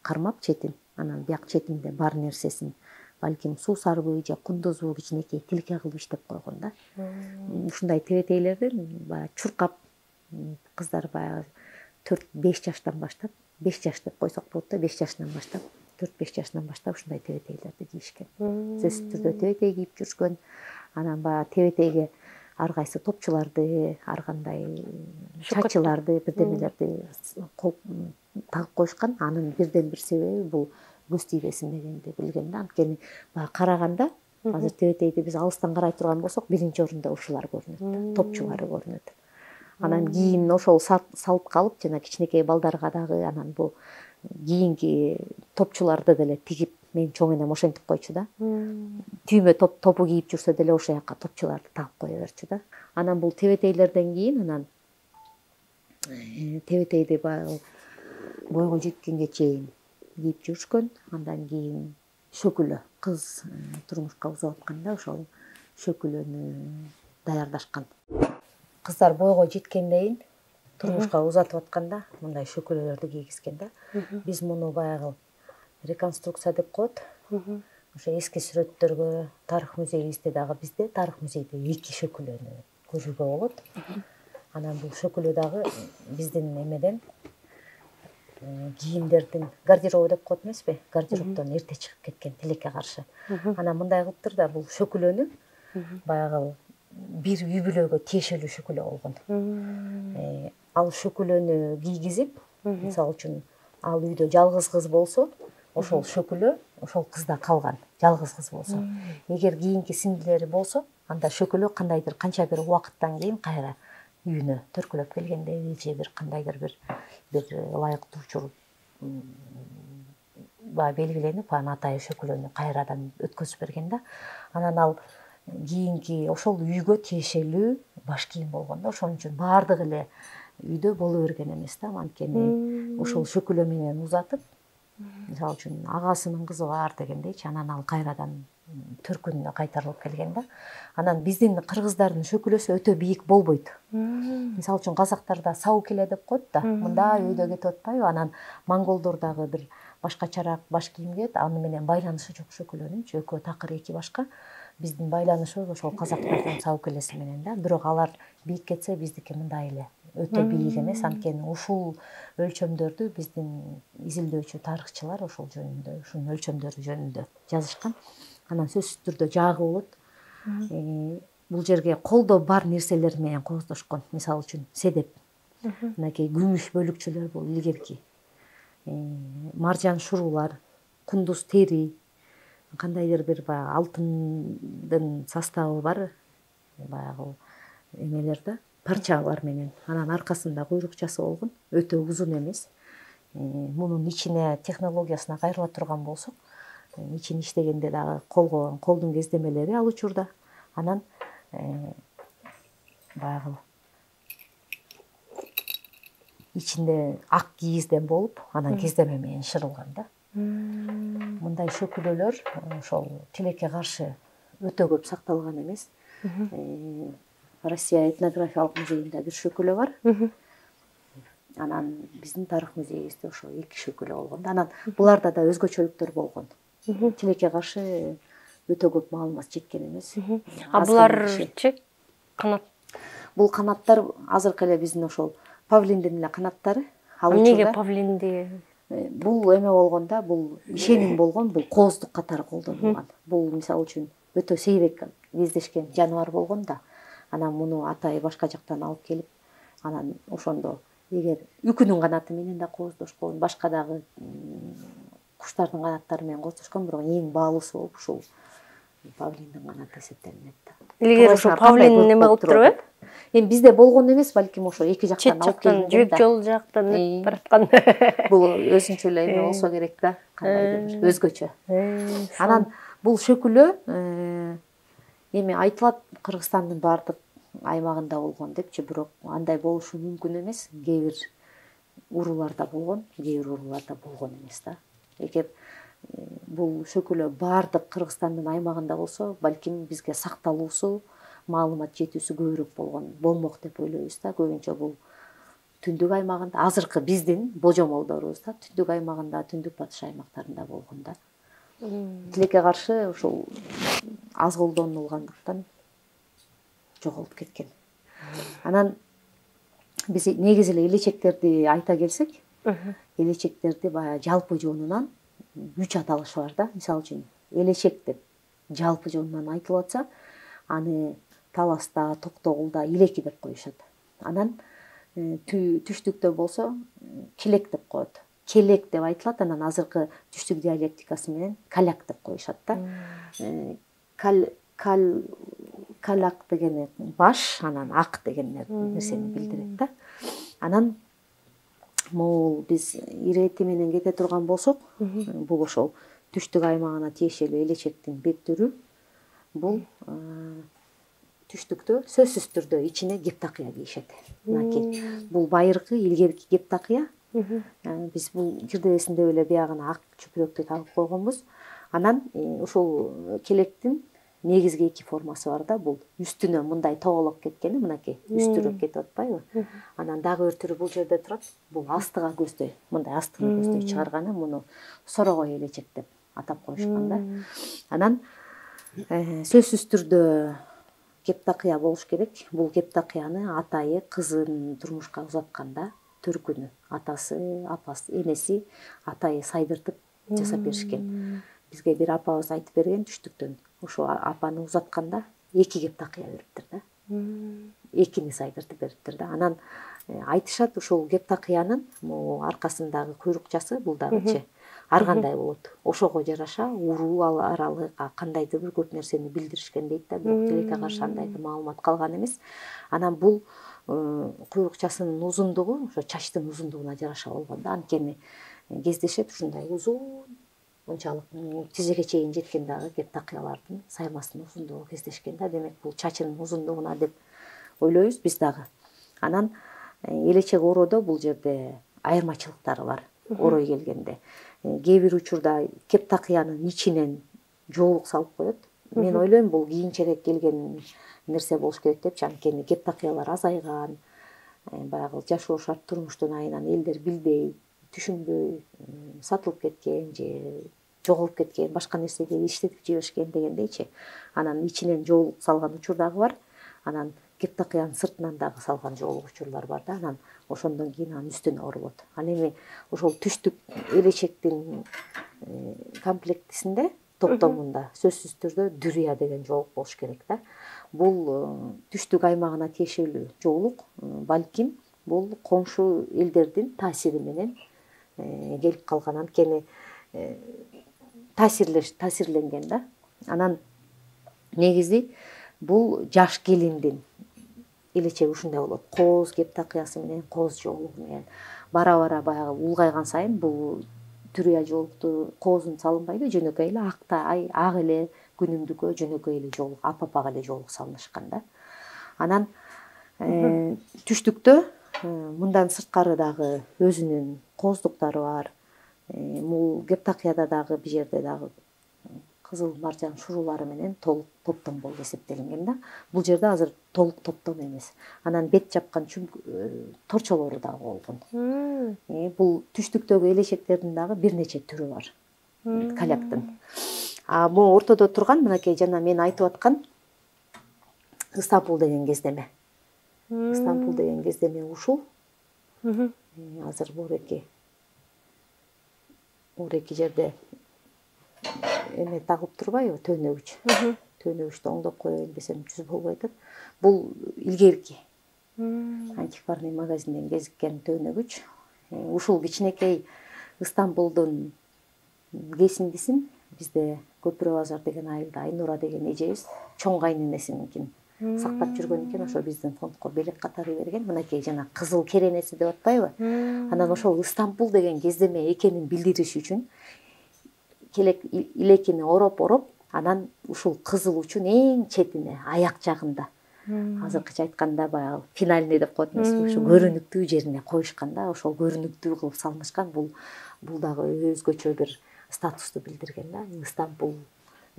Speaker 2: кармап четин, анан бияк четинде бар нерсесин балким суусарбы же кундузбу кичинекей тилке кылып иштеп койгон да. Ушундай тебетейлерден баягы чуркап кыздар баягы 4-5 жаштан баштап, 5 жаш деп койсок болот да, 5 жашынан баштап, 4-5 жашынан баштап ушундай тебетейлерди кийишкен. Сөзсүз түрдө тебетей кийип жүрүшкөн. Анан баягы тебетейге ар кайсы топчуларды, ар кандай чачыларды, бирдемелерди тагып коюшкан. Анын бирден бир себеби бул көз тийбесин дегенди билген да. Анткени баягы караганда азыр тебетейди биз алыстан карай турган болсок, биринчи орунда ушулар көрүнөт, топчулары көрүнөт. Анан кийин ошол салып калып, жана кичинекей балдарга дагы анан бул кийинки топчуларды деле тигип, мен чоң энем ошентип койчу да. Түймө топу кийип жүрсө деле ошол жака топчуларды тагып кое берчү да. Анан бул тебетейлерден кийин анан тебетейди баягы бойго жеткенге чейин кийип жүрүшкөн. Андан кийин шөкүлө, кыз турмушка узап атканда ошол шөкүлөнү даярдашкан. Кыздар бойго жеткенден турмушка узатып атканда мындай шөкүлөлөрдү кийгизген да. Биз муну баягы реконструкция деп коет. Ошо эски сүрөттөргө тарых музейибизде дагы, бизде тарых музейде 2 шөкүлөнү көрүүгө болот. Анан бул шөкүлө дагы биздин эмеден кийимдердин гардеробу деп коет эмеспи? Гардеробдон эрте чыгып кеткен тилекке каршы. Анан мындай кылыптыр да, бул шөкүлөнү баягы бир үй бүлөгө тиешелүү шөкүлө болгон. Ал шөкүлөнү кийгизип, мисалы үчүн ал үйдө жалгыз кыз болсо, ошол шөкүлө ошол кызда калган, жалгыз кыз болсо. Эгер кийинки сиңдилери болсо, анда шөкүлө кандайдыр канча бир убакыттан кийин кайра үйүнө төркүлөп келгенде же бир кандайдыр бир ылайыктуу учур белгиленип, анан атайы шөкүлөнү кайрадан өткөзүп берген да. Анан ал кийинки ошол үйгө тиешелүү баш кийим болгон да. Ошон үчүн баардыгы эле үйдө боло берген эмес да. Анткени ошол шөкүлө менен узатып, мисалы үчүн агасынын кызы бар дегендейчи, анан ал кайрадан төркүнүнө кайтарылып келген да. Анан биздин кыргыздардын шөкүлөсү өтө бийик болбойт. Мисалы үчүн казактарда сау келе деп коет да, мындай өйдө кетип атпайбы? Анан монголдор дагы бир башкачараак баш кийим кийет, аны менен байланышы жок шөкүлөнүн, экөө такыр эки башка. Биздин байланышыбыз ошол казактардын сау келеси менен да. Бирок алар бийик кетсе, биздики мындай эле өтө бийик эмес. Анткени ушул өлчөмдөрдү биздин изилдөөчү тарыхчылар ошол жөнүндө, ушул өлчөмдөр жөнүндө жазышкан. Анан сөзсүз түрдө жагы болот. Бул жерге колдо бар нерселер менен кооздошкон. Мисалы үчүн седеп, мынакей күмүш бөлүкчөлөр бул илгерки. Маржан шуруулар, кундуз тери, кандайдыр бир баягы алтындын составы бар баягы эмелер да, парчалар менен. Анан аркасында куйрукчасы болгон, өтө узун эмес. Мунун ичине технологиясына кайрыла турган болсок, ичин иштегенде дагы колдун кездемелери ал учурда. Анан баягы ичинде ак кийизден болуп, анан кездеме менен шырылган да. Мындай шөкүлөлөр ошол тилекке каршы өтө көп сакталган эмес. Россия этнографиялык музейинде бир шөкүлө бар. Анан биздин тарых музейибизде ошо 2 шөкүлө болгон. Анан буларда да өзгөчөлүктөр болгон. Тилекке каршы өтө көп маалымат жеткен эмес.
Speaker 1: Буларчы канат.
Speaker 2: Бул канаттар азыркы эле биздин ошол павлиндин эле канаттары.
Speaker 1: Неге павлинди?
Speaker 2: бул эме болгондо, бул ишеним болгон, бул кооздук катары колдонулган. Бул мисалы үчүн өтө сейрек кездешкен жаныбар болгон да. Анан муну атайы башка жактан алып келип, анан ошондо эгер үкүнүн канаты менен да кооздошкон, башка дагы куштардын канаттары менен кооздошкон, бирок эң баалуусу болуп ушул павлиндин канаты эсептелинет да.
Speaker 1: Илгери ошо павлин неме кылып туруп
Speaker 2: Эми бизде болгон эмес, балким ошо эки жактан алып келген да.
Speaker 1: Жибек жол жактан өтүп бараткан.
Speaker 2: Бул өзүнчө эле эме болсо керек да, кандайдыр өзгөчө. Анан бул шөкүлө эми айтылат Кыргызстандын баардык аймагында болгон депчи, бирок андай болушу мүмкүн эмес. Кээ бир урууларда болгон, кээ бир урууларда болгон эмес да. Эгер бул шөкүлө баардык Кыргызстандын аймагында болсо, балким бизге сакталуусу, маалымат жетүүсү көбүрөөк болмок деп ойлойбуз да. Көбүнчө бул түндүк аймагында, азыркы биздин божомолдорубузда түндүк аймагында, түндүк батыш аймактарында болгон да. Тилекке каршы ушул аз колдонулгандыктан жоголуп кеткен. Анан биз негизи эле элечектерди айта келсек, элечектерди баягы жалпы жонунан 3 аталышы бар да. Мисалы үчүн элечек деп жалпы жонунан айтылып атса, аны Таласта, Токтогулда илеки деп коюшат. Анан түштүктө болсо келек деп коет. Келек деп айтылат, анан азыркы түштүк диалектикасы менен каляк деп коюшат да. Калак дегени баш, анан ак деген нерсени билдирет да. Анан могул биз ирети менен кете турган болсок, бул ошол түштүк аймагына тиешелүү элечектин бир түрү. Бул түштүктө сөзсүз түрдө ичине кептакыя кийишет. Мынакей бул байыркы илгерки кептакыя. Биз бул кирдебесинде эле биягына ак чүпүрөктү тагып койгонбуз. Анан ушул келектин негизги 2 формасы бар да. Бул үстүнө мындай тоголоп кеткени, мынакей үстүрөп кетип атпайбы? Анан дагы бир түрү бул жерде турат. Бул астыга көздөй, мындай астыга көздөй чыгарганы, муну сорогой элечек деп атап коюшкан да. Анан сөзсүз түрдө кептакыя болуш керек. Бул кептакыяны атайы кызын турмушка узатканда төркүнү, атасы, апасы, энеси атайы сайдыртып жасап беришкен. Бизге бир апабыз айтып берген түштүктөн. Ошо апаны узатканда 2 кептакыя бериптир да. 2-ни сайдыртып бериптир да. Анан айтышат ушул кептакыянын аркасындагы куйрукчасы, бул дагычы ар кандай болот. Ошого жараша уруу аралык кандайдыр бир көп нерсени билдиришкен дейт да. Бирок тилекке каршы андай маалымат калган эмес. Анан бул куйрукчасынын узундугу ошо чачтын узундугуна жараша болгон да. Анткени кездешет ушундай узун, унчалык тизеге чейин жеткен дагы кептакыялардын саймасынын узундугу кездешкен да. Демек бул чачынын узундугуна деп ойлойбуз биз дагы. Анан элечек ороодо бул жерде айырмачылыктары бар. Орой келгенде кээ бир учурда кептакыянын ичинен жоолук салып коет. Мен ойлойм бул кийинчерээк келген нерсе болуш керек депчи. Анткени кептакыялар азайган, баягы жашоо шарт турмуштун айынан элдер билбей, түшүнбөй сатылып кеткен же жоголуп кеткен, башка нерсеге иштетип жиберишкен дегендейчи. Анан ичинен жоолук салган учур дагы бар. Анан кептакыянын сыртынан дагы салган жоолук учурлар бар да. Анан ошондон кийин анын үстүнө урулат. Ал эми ошол түштүк элечектин комплектисинде, топтомунда сөзсүз түрдө дүрия деген жоолук болуш керек да. Бул түштүк аймагына тиешелүү жоолук, балким бул коңшу элдердин таасири менен келип калган. Анткени таасирленген да. Анан негизи бул жаш келиндин элечеги ушундай болот. Кооз кептакыясы менен, кооз жоолугу менен бара-бара баягы улгайган сайын бул түрүя жоолукту коозун салынбайды, жөнөкөй эле ак эле күнүмдүккө жөнөкөй эле жоолук, апапак эле жоолук салынышкан да. Анан түштүктө мындан сырткары дагы өзүнүн кооздуктары бар. Бул кептакыяда дагы бир жерде дагы кызыл маржан шурулары менен толук топтом болуп эсептелинген да. Бул жерде азыр толук топтом эмес. Анан бет жапкан торчолору дагы болгон. Бул түштүктөгү элечектердин дагы бир нече түрү бар. Каляктын. Бул ортодо турган мынакей жана мен айтып аткан Ыстамбул деген кездеме. Ыстамбул деген кездеме ушул. Азыр бор эки оор эки жерде эме тагылып турбайбы, төөнөгүч. Төөнөгүчтү оңдоп коеюн десем жүз болбой атат. Бул илгерки антикварный магазинден кезиккен төөнөгүч. Ушул кичинекей Стамбулдун кесиндисин бизде Көпүрө базар деген айылда Айнура деген эжебиз чоң кайненесинин сактап жүргөн экен. Ошо биздин фондко белек катары берген. Мынакей жана кызыл керенеси деп атпайбы? Анан ошол Стамбул деген кездеме экенин билдириш үчүн илекини ороп, анан ушул кызыл учун эң четине, аяк жагында. Азыркыча айтканда баягы финальный деп коет эмеспи? Ушу көрүнүктүү жерине коюшкан да, ошол көрүнүктүү кылып салмышкан. Бул дагы өзгөчө бир статусту билдирген да.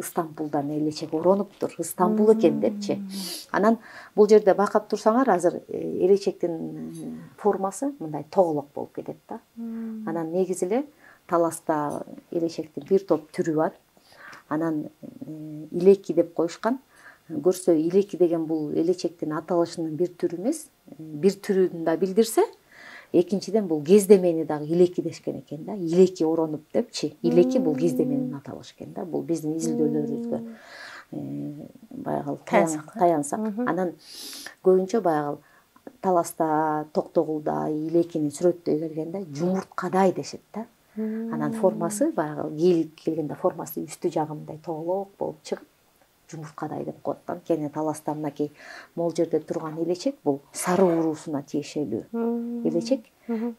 Speaker 2: Стамбулдан элечек оронуптур, Стамбул экен депчи. Анан бул жерде байкап турсаңар, азыр элечектин формасы мындай тоголок болуп кетет да. Анан негизи эле таласта элечектин бир топ түрү бар. Анан илеки деп коюшкан. Көрсө, илеки деген бул элечектин аталышынын бир түрү эмес, бир түрүн да билдирсе, экинчиден бул кездемени дагы илеки дешкен экен да. Илеки оронуп депчи. Илеки бул кездеменин аталышы экен да. Бул биздин изилдөөлөрүбүзгө баягы таянсак. Анан көбүнчө баягы таласта, токтогулда илекини сүрөттөй келгенде жумурткадай дешет да. Анан формасы баягы кийилип келгенде формасы үстү жагы мындай тоголок болуп чыгып, жумурткадай деп коет да. Кene таласта мынакей могул жерде турган элечек бул сары уруусуна тиешелүү элечек.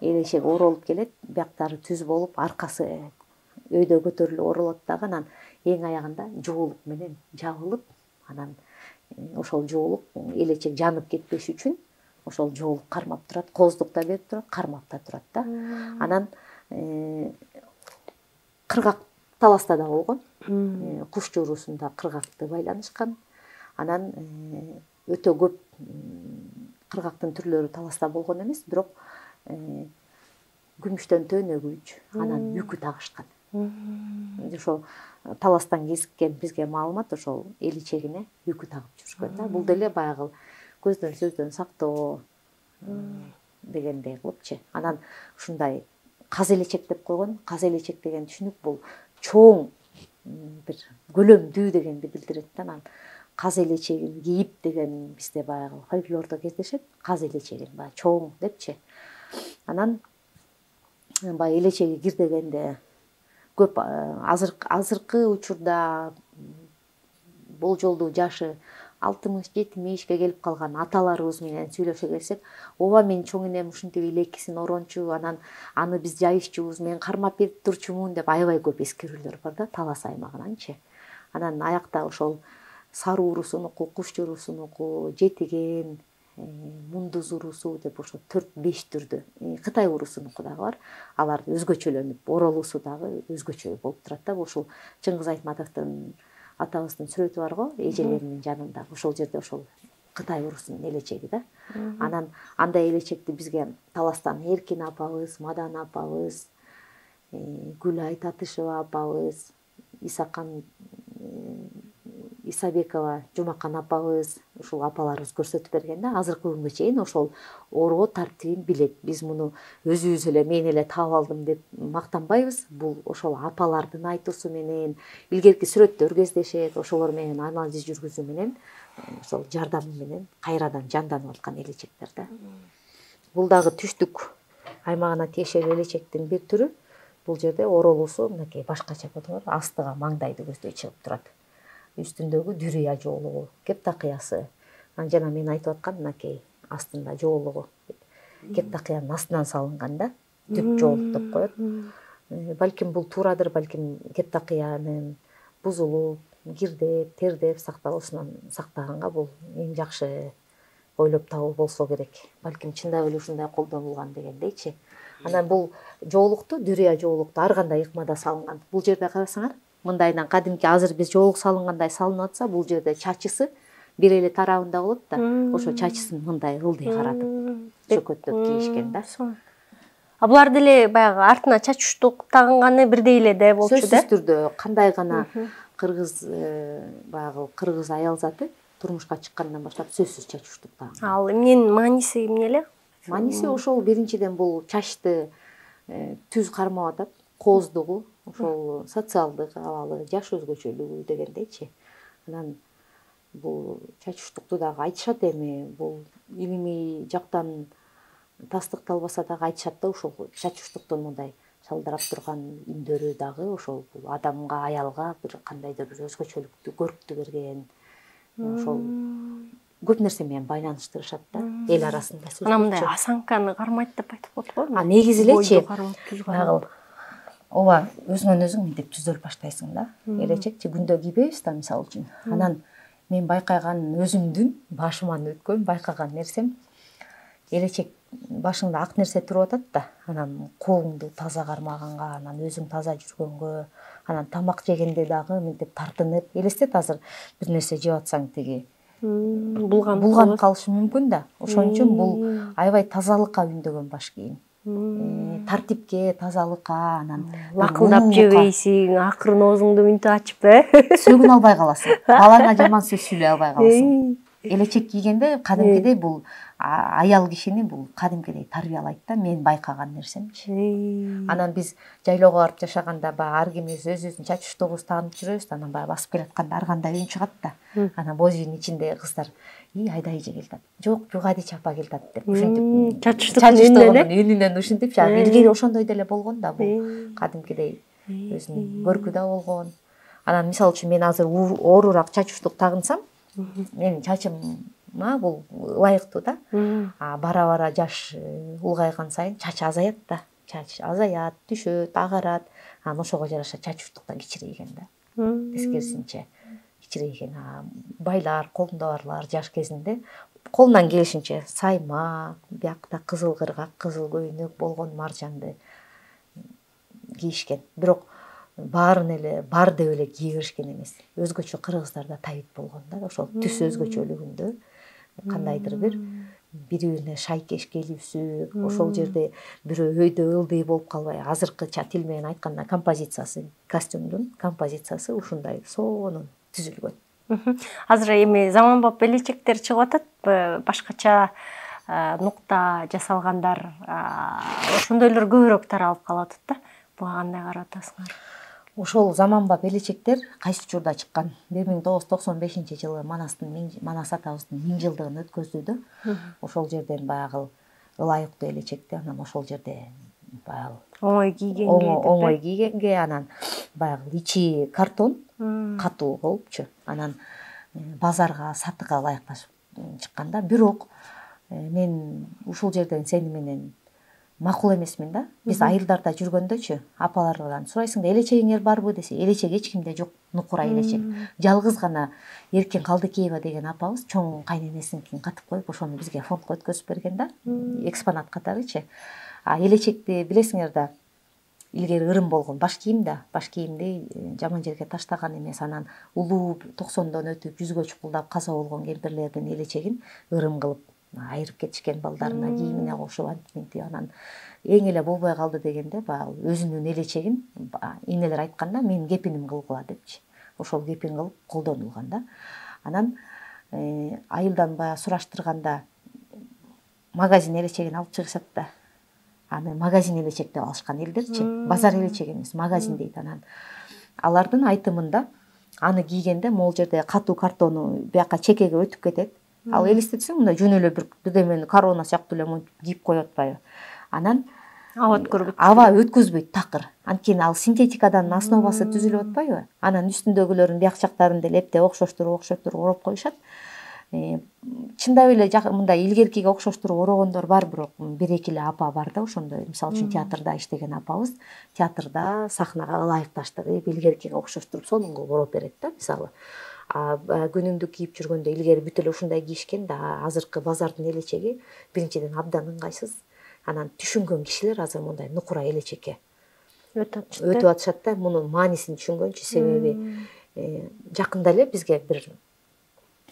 Speaker 2: Элечек оролуп келет, бияктары түз болуп, аркасы өйдө көтөрүлүп оролот дагы, анан эң аягында жоолук менен жабылып, анан ошол жоолук элечек жанып кетпеш үчүн ошол жоолук кармап турат, кооздук да берип турат, кармап да турат да. Анан кыргак таласта да болгон. Куш жоорусунда кыргакты байланышкан. Анан өтө көп кыргактын түрлөрү таласта болгон эмес, бирок күмүштөн төөнөгүч, анан үкү тагышкан. Ошол таластан кезиккен бизге маалымат ошол элечегине үкү тагып жүрүшкөн да. Бул деле баягы көздөн сөздөн сактоо дегендей кылыпчы. Анан ушундай каз элечек деп койгон. Каз элечек деген түшүнүк бул чоң бир көлөмдүү дегенди билдирет да. Анан каз элечегин кийип деген бизде баягы фольклордо кездешет. Каз элечегин баягы чоң депчи. Анан баягы элечеги кир дегенде көп азыркы учурда болжолдуу жашы 60-70ке келип калган аталарыбыз менен сүйлөшө келсек, ооба мен чоң энем ушинтип илекисин орончу, анан аны биз жайышчубуз, мен кармап берип турчумун деп аябай көп эскерүүлөр бар да талас аймагынанчы. Анан аякта ошол сары уруусунуку, куш жоорусунуку, жетиген, мундуз уруусу деп ошо 4-5 түрдү. Кытай уруусунуку дагы бар. Алар өзгөчөлөнүп, оролуусу дагы өзгөчө болуп турат да. Ошол Чыңгыз Айтматовдун атабыздын сүрөтү бар го, эжелеринин жанында. Ошол жерде ошол Кытай уруусунун элечеги да. Анан андай элечекти бизге таластан Эркин апабыз, Мадан апабыз, Гүлай Татышева апабыз, Исабекова Жумакан апабыз, ушул апаларыбыз көрсөтүп берген да. Азыркы күнгө чейин ошол ороо тартибин билет. Биз муну өзүбүз эле мен эле таап алдым деп мактанбайбыз. Бул ошол апалардын айтуусу менен, илгерки сүрөттөр кездешет, ошолор менен анализ жүргүзүү менен, ошол жардамы менен кайрадан жанданып аткан элечектер да. Бул дагы түштүк аймагына тиешелүү элечектин бир түрү. Бул жерде оролуусу мынакей башкача болот, астыга маңдайды көздөй чыгып турат. Үстүндөгү дүрия жоолугу, кептакыясы. Жана мен айтып аткан мынакей астында жоолугу. Кептакыянын астынан салынган да, түп жоолук деп коет. Балким бул туурадыр, балким кептакыянын бузулуп, кирдеп, тердеп сакталышынан сактаганга бул эң жакшы ойлоп табуу болсо керек. Балким чындап эле ушундай колдонулган дегендейчи. Анан бул жоолукту, дүрия жоолукту ар кандай ыкмада салынган. Бул жерде карасаңар, мындайдан кадимки азыр биз жоолук салынгандай салынып атса, бул жерде чачысы бир эле тарабында болот да, ошо чачысын мындай ылдый каратып, чөкөттөп кийишкен да.
Speaker 1: Булар деле баягы артына чачуштук тагынганы бирдей эле да болчу да.
Speaker 2: Сөзсүз түрдө кандай гана кыргыз баягы кыргыз аял заты турмушка чыккандан баштап сөзсүз чачуштук тагынган.
Speaker 1: Ал эмненин мааниси эмне эле?
Speaker 2: Мааниси ошол биринчиден бул чачты түз кармап атат, кооздугу, ошол социалдык абалы, жаш өзгөчөлүгү дегендейчи. Анан бул чачуштукту дагы айтышат эми, бул илимий жактан тастыкталбаса дагы айтышат да, ушул чачуштуктун мындай шалдырап турган үндөрү дагы ошол бул адамга, аялга бир кандайдыр бир өзгөчөлүктү, көрктү берген. Ошол көп нерсе менен байланыштырышат да, эл арасында сөзсүз.
Speaker 1: Анан мындай осанканы кармайт деп айтып коет го.
Speaker 2: Негизи элечи дагы ооба өзүңөн өзүң мынтип түзөлүп баштайсың да. Элечекчи күндө кийбейбиз да, мисалы үчүн. Анан мен байкаган өзүмдүн башыман өткөн байкаган нерсем, элечек башыңда ак нерсе туруп атат да, анан колуңду таза кармаганга, анан өзүң таза жүргөнгө, анан тамак жегенде дагы мынтип тартынып, элестет азыр бир нерсе жеп атсаң тиги булганып калышы мүмкүн да. Ошон үчүн бул аябай тазалыкка үндөгөн баш кийим. Тартипке, тазалыкка, анан
Speaker 1: лакылдап жебейсиң, акырын оозуңду мынтип ачып,
Speaker 2: сөгүн албай каласың. Балаңа жаман сөз сүйлөй албай каласың. Элечек кийгенде кадимкидей бул аял кишини бул кадимкидей тарбиялайт да, мен байкаган нерсемчи. Анан биз жайлоого барып жашаганда баягы ар кимибиз өзүбүздүн чачуштугубузду тагынып жүрөбүз да, анан баягы басып келатканда ар кандай үн чыгат да. Анан боз үйдүн ичинде кыздар айда эже келатат, жок Жугадичи апа келатат деп ушинтип чачуштугунун үнүнөн ушинтип жагы илгери ошондой деле болгон да, бул кадимкидей өзүнүн көркү да болгон. Анан мисалы үчүн мен азыр оорураак чачуштук тагынсам, менин чачыма бул ылайыктуу да. Бара-бара жаш улгайган сайын чач азаят да. Чач азаят, түшөт, агарат. Анан ошого жараша чачуштуктан кичирейген да. Тескерисинче кичирейген. Байлар, колунда барлар жаш кезинде колунан келишинче сайма, биякта кызыл кыргак, кызыл көйнөк болгон маржанды кийишкен. Бирок баарын эле бар деп эле кие беришкен эмес. Өзгөчө кыргыздарда табит болгон да, ошол түс өзгөчөлүгүндө кандайдыр бири бирине шайкеш келүүсү, ошол жерде бирөө өйдө ылдый болуп калбай, азыркы тил менен айтканда композициясы, костюмдун композициясы ушундай сонун түзүлгөн.
Speaker 1: Азыр эми заманбап белечектер чыгып атат, башкача нукта жасалгандар, ошондойлор көбүрөөк таралып калып атат да. Буга кандай карап атасыңар?
Speaker 2: Ошол заманбап белечектер кайсы учурда чыккан? 1995-жылы Манас атабыздын 1000 жылдыгын өткөздү. Ошол жерден баягы ылайыктуу белечекти, анан ошол жерде баягы оңой кийгенге, анан баягы ичи картон, катуу болупчу. Анан базарга, сатыга ылайыкташып чыкканда, бирок мен ушул жерден сени менен макул эмесмин да. Биз айылдарда жүргөндөчү апалардан сурайсың да, элечегиңер барбы десе, элечек эч кимде жок, нукура элечек. Жалгыз гана Эркен Калдыкеева деген апабыз чоң кайненесинкин катып коюп, ошону бизге фондко өткөзүп берген да, экспонат катарычы. Элечекти билесиңер да, илгери ырым болгон баш кийим да, баш кийимди жаман жерге таштаган эмес. Анан улуу 90дон өтүп 100гө чукулдап каза болгон кемпирлердин элечегин ырым кылып айырып кетишкен, балдарына кийимине кошуп антип. Анан эң эле болбой калды дегенде баягы өзүнүн элечегин энелер айтканда менин кепиним кылгыла депчи. Ошол кепин кылып колдонулган да. Анан айылдан баягы сураштырганда магазин элечегин алып чыгышат да. Аны магазин элечек деп алышкан элдерчи. Базар элечеги эмес, магазин дейт. Анан алардын айтымында аны кийгенде могул жерде катуу картону бияка чекеге өтүп кетет. Ал элестетсең, мындай жөн эле бирдемени корона сыяктуу эле монтип кийип коюп атпайбы? Анан аба өткөзбөйт такыр. Анткени ал синтетикадан основасы түзүлүп атпайбы? Анан үстүндөгүлөрүн бияк жактарын деле эптеп окшоштуруп ороп коюшат. Чындап эле мындай илгеркиге окшоштуруп орогондор бар, бирок бир-эки эле апа бар да ошондой. Мисалы үчүн театрда иштеген апабыз театрда сахнага ылайыкташтырып, илгеркиге окшоштуруп сонун кылып ороп берет да, мисалы. Күнүмдүк кийип жүргөндө илгери бүт эле ушундай кийишкен да, азыркы базардын элечеги биринчиден абдан ыңгайсыз. Анан түшүнгөн кишилер азыр мындай нукура элечекке өтүп атышат да, мунун маанисин түшүнгөнчү. Себеби жакында эле бизге бир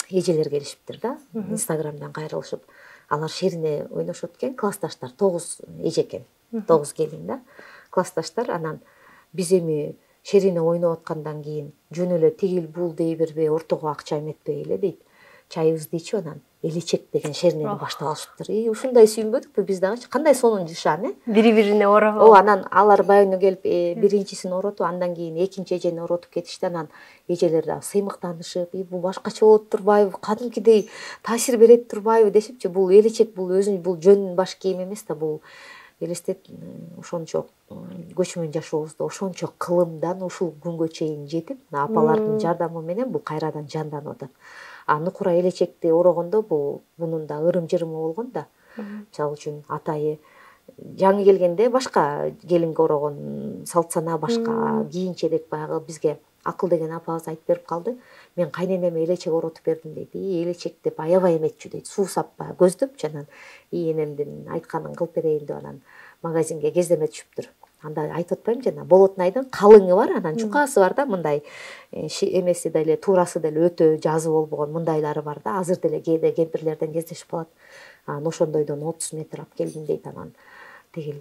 Speaker 2: эжелер келишиптир да, Инстаграмдан кайрылышып. Алар шерине ойношот экен, классташтар 9 эже экен, 9 келин да, классташтар. Анан биз эми шерине ойноп аткандан кийин жөн эле тигил бул дей бербей, ортого акча эметпей эле дейт. чайыбызды ичип анан элечек деген шернени баштап алышыптыр. Ушундай сүйүнбөдүкпү биз дагы? Кандай сонун жашан,
Speaker 1: Бири-бирине ороп.
Speaker 2: Анан алар баягы келип биринчисин оротуп, андан кийин экинчи эжени оротуп кетишти. Анан эжелер дагы сыймыктанышып, бул башкача болуп турбайбы, кадимкидей таасир берет турбайбы дешипчи, бул элечек, бул жөн баш кийим эмес да, бул элестет ошончо көчмөн жашообузда ошончо кылымдан ушул күнгө чейин жетип, апалардын жардамы менен бул кайрадан жанданып атат. Нукура элечекти орогондо бунун да ырым-жырымы болгон да. Мисалы үчүн атайы жаңы келгенде башка келинге орогон салт сана башка, кийинчерээк баягы бизге Акыл деген апабыз айтып берип калды. Мен кайненеме элечек оротуп бердим дейт. Элечек деп аябай эметчү дейт. Суу саппа көздөпчү, анан энемдин айтканын кылып берейин деп анан магазинге кездеме түшүптүр. Анда айтып атпайм жана Болотнайдын калыңы бар, анан чукасы бар да, мындай эмеси деле туурасы деле өтө жазы болбогон мындайлары бар да. Азыр деле кээде кемпирлерден кездешип калат. Анан ошондойдон 30 метр алып келдим дейт. Анан тигил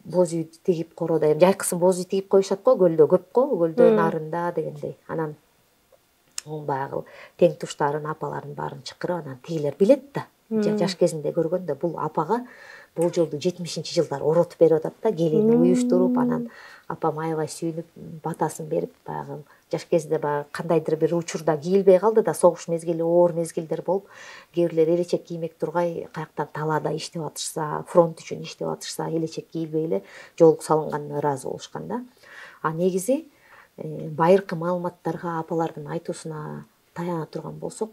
Speaker 2: боз үй тигип короодо, жайкысын боз үй тигип коюшат го, көлдө көп го, көлдө нарында дегендей. Анан баягы тең туштарын, апаларын баарын чакырып, анан тигилер билет да. Жаш кезинде көргөн да, бул апага бул жолду 70-жылдар оротуп берип атат да, келини уюштуруп, анан апам аябай сүйүнүп, батасын берип, баягы жаш кезде баягы кандайдыр бир учурда кийилбей калды да, согуш мезгили, оор мезгилдер болуп, кээ бирлер элечек киймек тургай, каяктан талаада иштеп атышса, фронт үчүн иштеп атышса, элечек кийилбей эле жоолук салынганына ыраазы болушкан да. Негизи байыркы маалыматтарга, апалардын айтуусуна таяна турган болсок,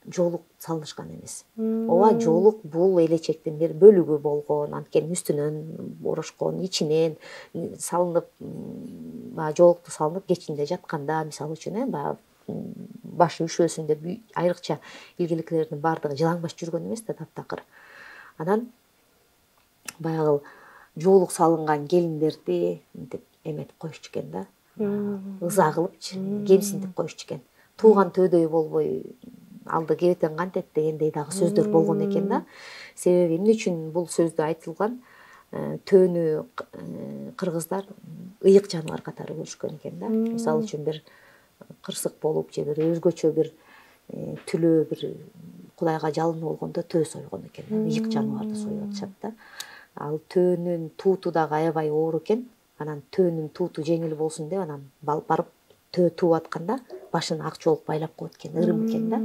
Speaker 2: жоолук салынышкан эмес. Ооба, жоолук бул элечектин бир бөлүгү болгон, анткени үстүнөн орошкон, ичинен салынып, жоолукту салынып кечинде жатканда, мисалы үчүн, башы үшөөсүн деп айрыкча илгиликтердин баардыгы жылаңбаш жүргөн эмес да, таптакыр. Анан баягы жоолук салынган келиндерди мынтип эметип коюшчу экен да. Ыза кылыпчы, кемсинтип коюшчу экен. Тууган төөдөй болбой алды кебетен кантет дегендей дагы сөздөр болгон экен да. Себеби эмне үчүн бул сөздү айтылган? Төөнү кыргыздар ыйык жаныбар катары көрүшкөн экен да. Мисалы үчүн бир кырсык болуп же бир өзгөчө бир түлөө бир Кудайга жалынуу болгондо төө сойгон экен. Ыйык жаныбарды союп атышат да. Ал төөнүн тууту дагы аябай оор экен. Анан төөнүн тууту жеңил болсун деп анан барып төө тууп атканда башын ак жоолук байлап коет экен, ырым экен да.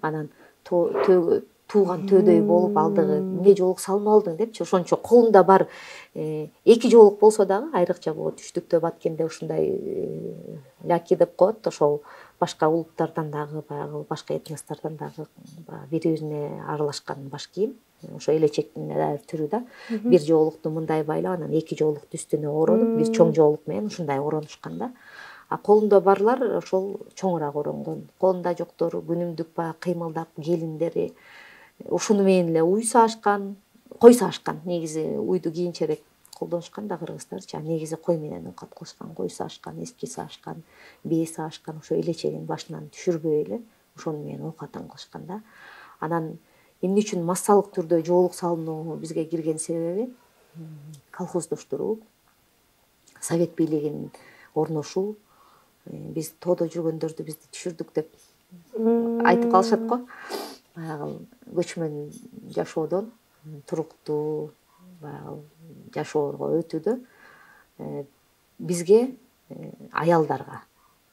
Speaker 2: Анан тууган төөдөй болуп алдыгы эмне жоолук салынып алдың депчи, ошончо колунда бар эки жоолук болсо дагы айрыкча болот. Түштүктө баткенде ушундай ляки деп коет, ошол башка улуттардан дагы, баягы башка этностордон дагы бири-бирине аралашкан баш кийим. Ошо элечектин түрү да. Бир жоолукту мындай байлап, анан эки жоолукту үстүнө оронуп, бир чоң жоолук менен ушундай оронушкан да. Колунда барлар ошол чоңураак оронгон. Колунда жоктор күнүмдүк баягы кыймылдап, келиндери ушуну менен эле уй саашкан, кой саашкан. Негизи уйду кийинчерээк колдонушкан да кыргыздарчы. Негизи кой менен оокат кылышкан, кой саашкан, эски саашкан, бие саашкан, ошо элечегин башынан түшүрбөй эле ошону менен оокатын кылышкан да. Анан эмне үчүн массалык түрдө жоолук салынуу бизге кирген себеби колхоздоштуруу, совет бийлигинин орношуу, биз тоодо жүргөндөрдү бизди түшүрдүк деп айтып калышат го. Баягы көчмөн жашоодон туруктуу баягы жашоого өтүүдө бизге аялдарга,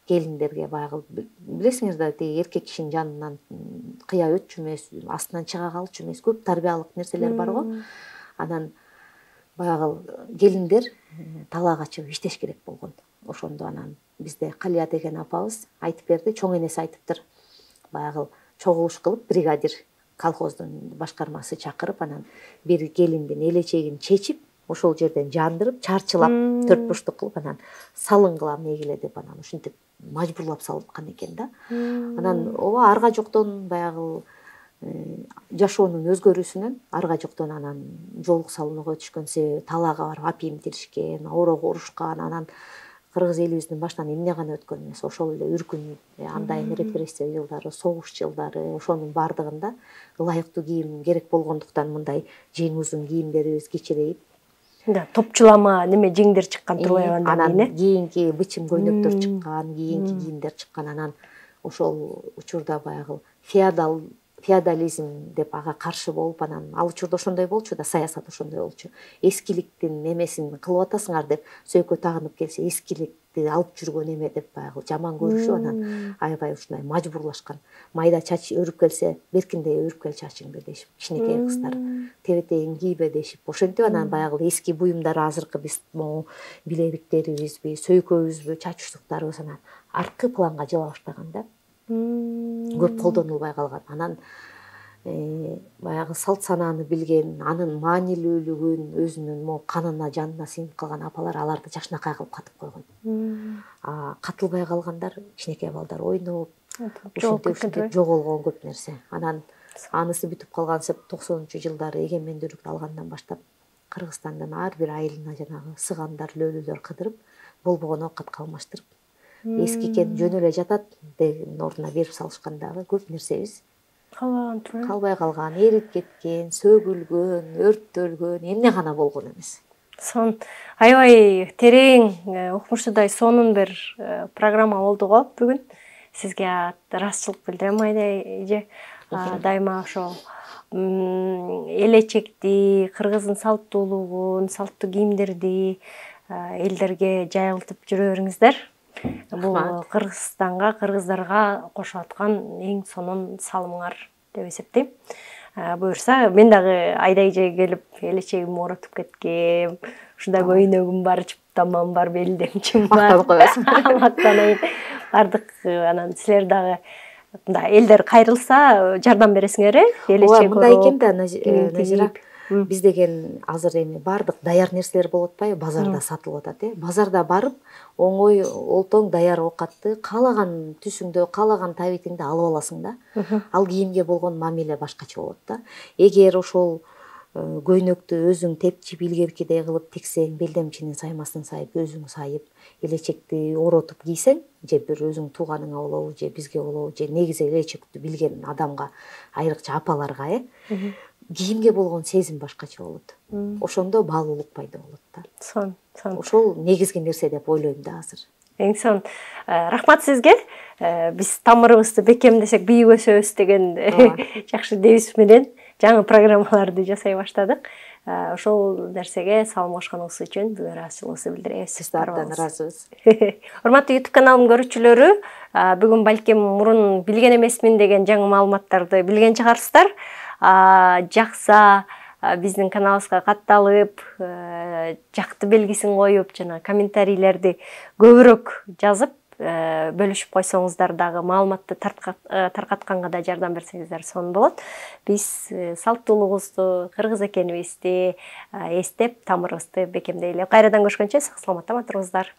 Speaker 2: келиндерге баягы билесиңер да, тиги эркек кишинин жанынан кыя өтчү эмес, астынан чыга калчу эмес, көп тарбиялык нерселер бар го. Анан баягы келиндер талаа качып иштеш керек болгон. Ошондо анан бизде Калия деген апабыз айтып берди, чоң энеси айтыптыр. Баягы чогулуш кылып бригадир колхоздун башкармасы чакырып, анан бир келиндин элечегин чечип, ошол жерден жандырып, чарчылап, төрт бурчтук кылып, анан салынгыла мегиле деп анан ушинтип мажбурлап салыпкан экен да. Анан ооба арга жоктон баягы жашоонун өзгөрүүсүнөн арга жоктон анан жоолук салынууга өтүшкөн себеби талаага барып апийим тиришкен, ороого урушкан, анан кыргыз элибиздин башынан эмне гана өткөн эмес, ошол эле үркүн, андайын репрессия жылдары, согуш жылдары, ошонун баардыгында ылайыктуу кийим керек болгондуктан мындай жең узун кийимдерибиз кичирейип,
Speaker 1: топчулама неме жеңдер чыккан турбайбы андан
Speaker 2: кийин? Анан кийинки бычым көйнөктөр чыккан, кийинки кийимдер чыккан. Анан ошол учурда баягы феодализм деп ага каршы болуп, анан ал учурда ошондой болчу да, саясат ошондой болчу. Эскиликтин эмесин кылып атасыңар деп сөйкө тагынып келсе, эскиликти алып жүргөн эме деп баягы жаман көрүшүп, анан аябай ушундай мажбурлашкан. Майда чач өрүп келсе, беркиндей өрүп кел чачыңды дешип, кичинекей кыздар. Тебетегин кийбе дешип, ошентип анан баягы эски буюмдар, азыркы биз могу билебиктерибизби, сөйкөбүзбү, чач уштуктарыбыз анан арткы планга жыла баштаган да. Көп колдонулбай калган. Анан баягы салт санааны билген, анын маанилүүлүгүн өзүнүн могу канына, жанына сиңип калган апалар аларды жакшынакай кылып катып койгон. Катылбай калгандар, кичинекей балдар ойноп, ушинтип жоголгон көп нерсе. Анан анысы бүтүп калгансып 90-жылдары эгемендүүлүктү алгандан баштап Кыргызстандан ар бир айылына жанагы сыгандар, лөлүлөр кыдырып, болбогон оокатка алмаштырып, эскикен жөн эле жатат деген ордуна берип салышкан дагы көп нерсебиз калбай калган, эрип кеткен, сөгүлгөн, өрттөлгөн, эмне гана болгон эмес.
Speaker 1: Сон аябай терең, укмуштуудай сонун бир программа болду го бүгүн. Сизге ыраазычылык билдирем Айдай эже. Дайыма ошо элечекти, кыргыздын салттуулугун, салттуу кийимдерди элдерге жайылтып жүрө бериңиздер. Бул Кыргызстанга, кыргыздарга кошуп аткан эң сонун салымыңар деп эсептейм. Буюрса, мен дагы Айдай эжеге келип, элечегимди оротуп кеткем. Ушундай көйнөгүм бар, чыптамам бар, белдемчим бар.
Speaker 2: Мактанып коесуң.
Speaker 1: Мактанайын. Бардык анан силер дагы элдер кайрылса жардам бересиңер, элечек
Speaker 2: мындай экен да, Назира. Биз деген азыр эми бардык даяр нерселер болуп атпайбы, базарда сатылып атат, Базарда барып, оңой олтоң даяр оокатты каалаган түсүңдө, каалаган табитиңди алып аласың да. Ал кийимге болгон мамиле башкача болот да. Эгер ошол көйнөктү өзүң тепчип, илгеркидей кылып тиксең, белдемчинин саймасын сайып, өзүң сайып, элечекти оротуп кийсең, же бир өзүң тууганыңа болобу, же бизге болобу, же негизи элечекти билген адамга, айрыкча апаларга, кийимге болгон сезим башкача болот. Ошондо баалуулук пайда болот да.
Speaker 1: Сон.
Speaker 2: Ошол негизги нерсе деп ойлойм да азыр.
Speaker 1: Эң сон. Рахмат сизге. Биз тамырыбызды бекемдесек бийик өсөбүз деген жакшы девиз менен жаңы программаларды жасай баштадык. Ошол нерсеге салым кошконуңуз үчүн бүгүн ыраазычылыгыбызды билдиребиз.
Speaker 2: Сиз абдан ыраазыбыз.
Speaker 1: Урматтуу YouTube каналымдын көрүүчүлөрү, бүгүн балким мурун билген эмесмин деген жаңы маалыматтарды билген чыгарсыздар. Жакса биздин каналыбызга катталып, жакты белгисин коюп, жана комментарийлерди көбүрөөк жазып, бөлүшүп койсоңуздар дагы маалыматты таркатканга да жардам берсеңиздер сонун болот. Биз салттуулугубузду, кыргыз экенибизди эстеп, тамырыбызды бекемдейле. Кайрадан көрүшкөнчө сак саламатта туруңуздар.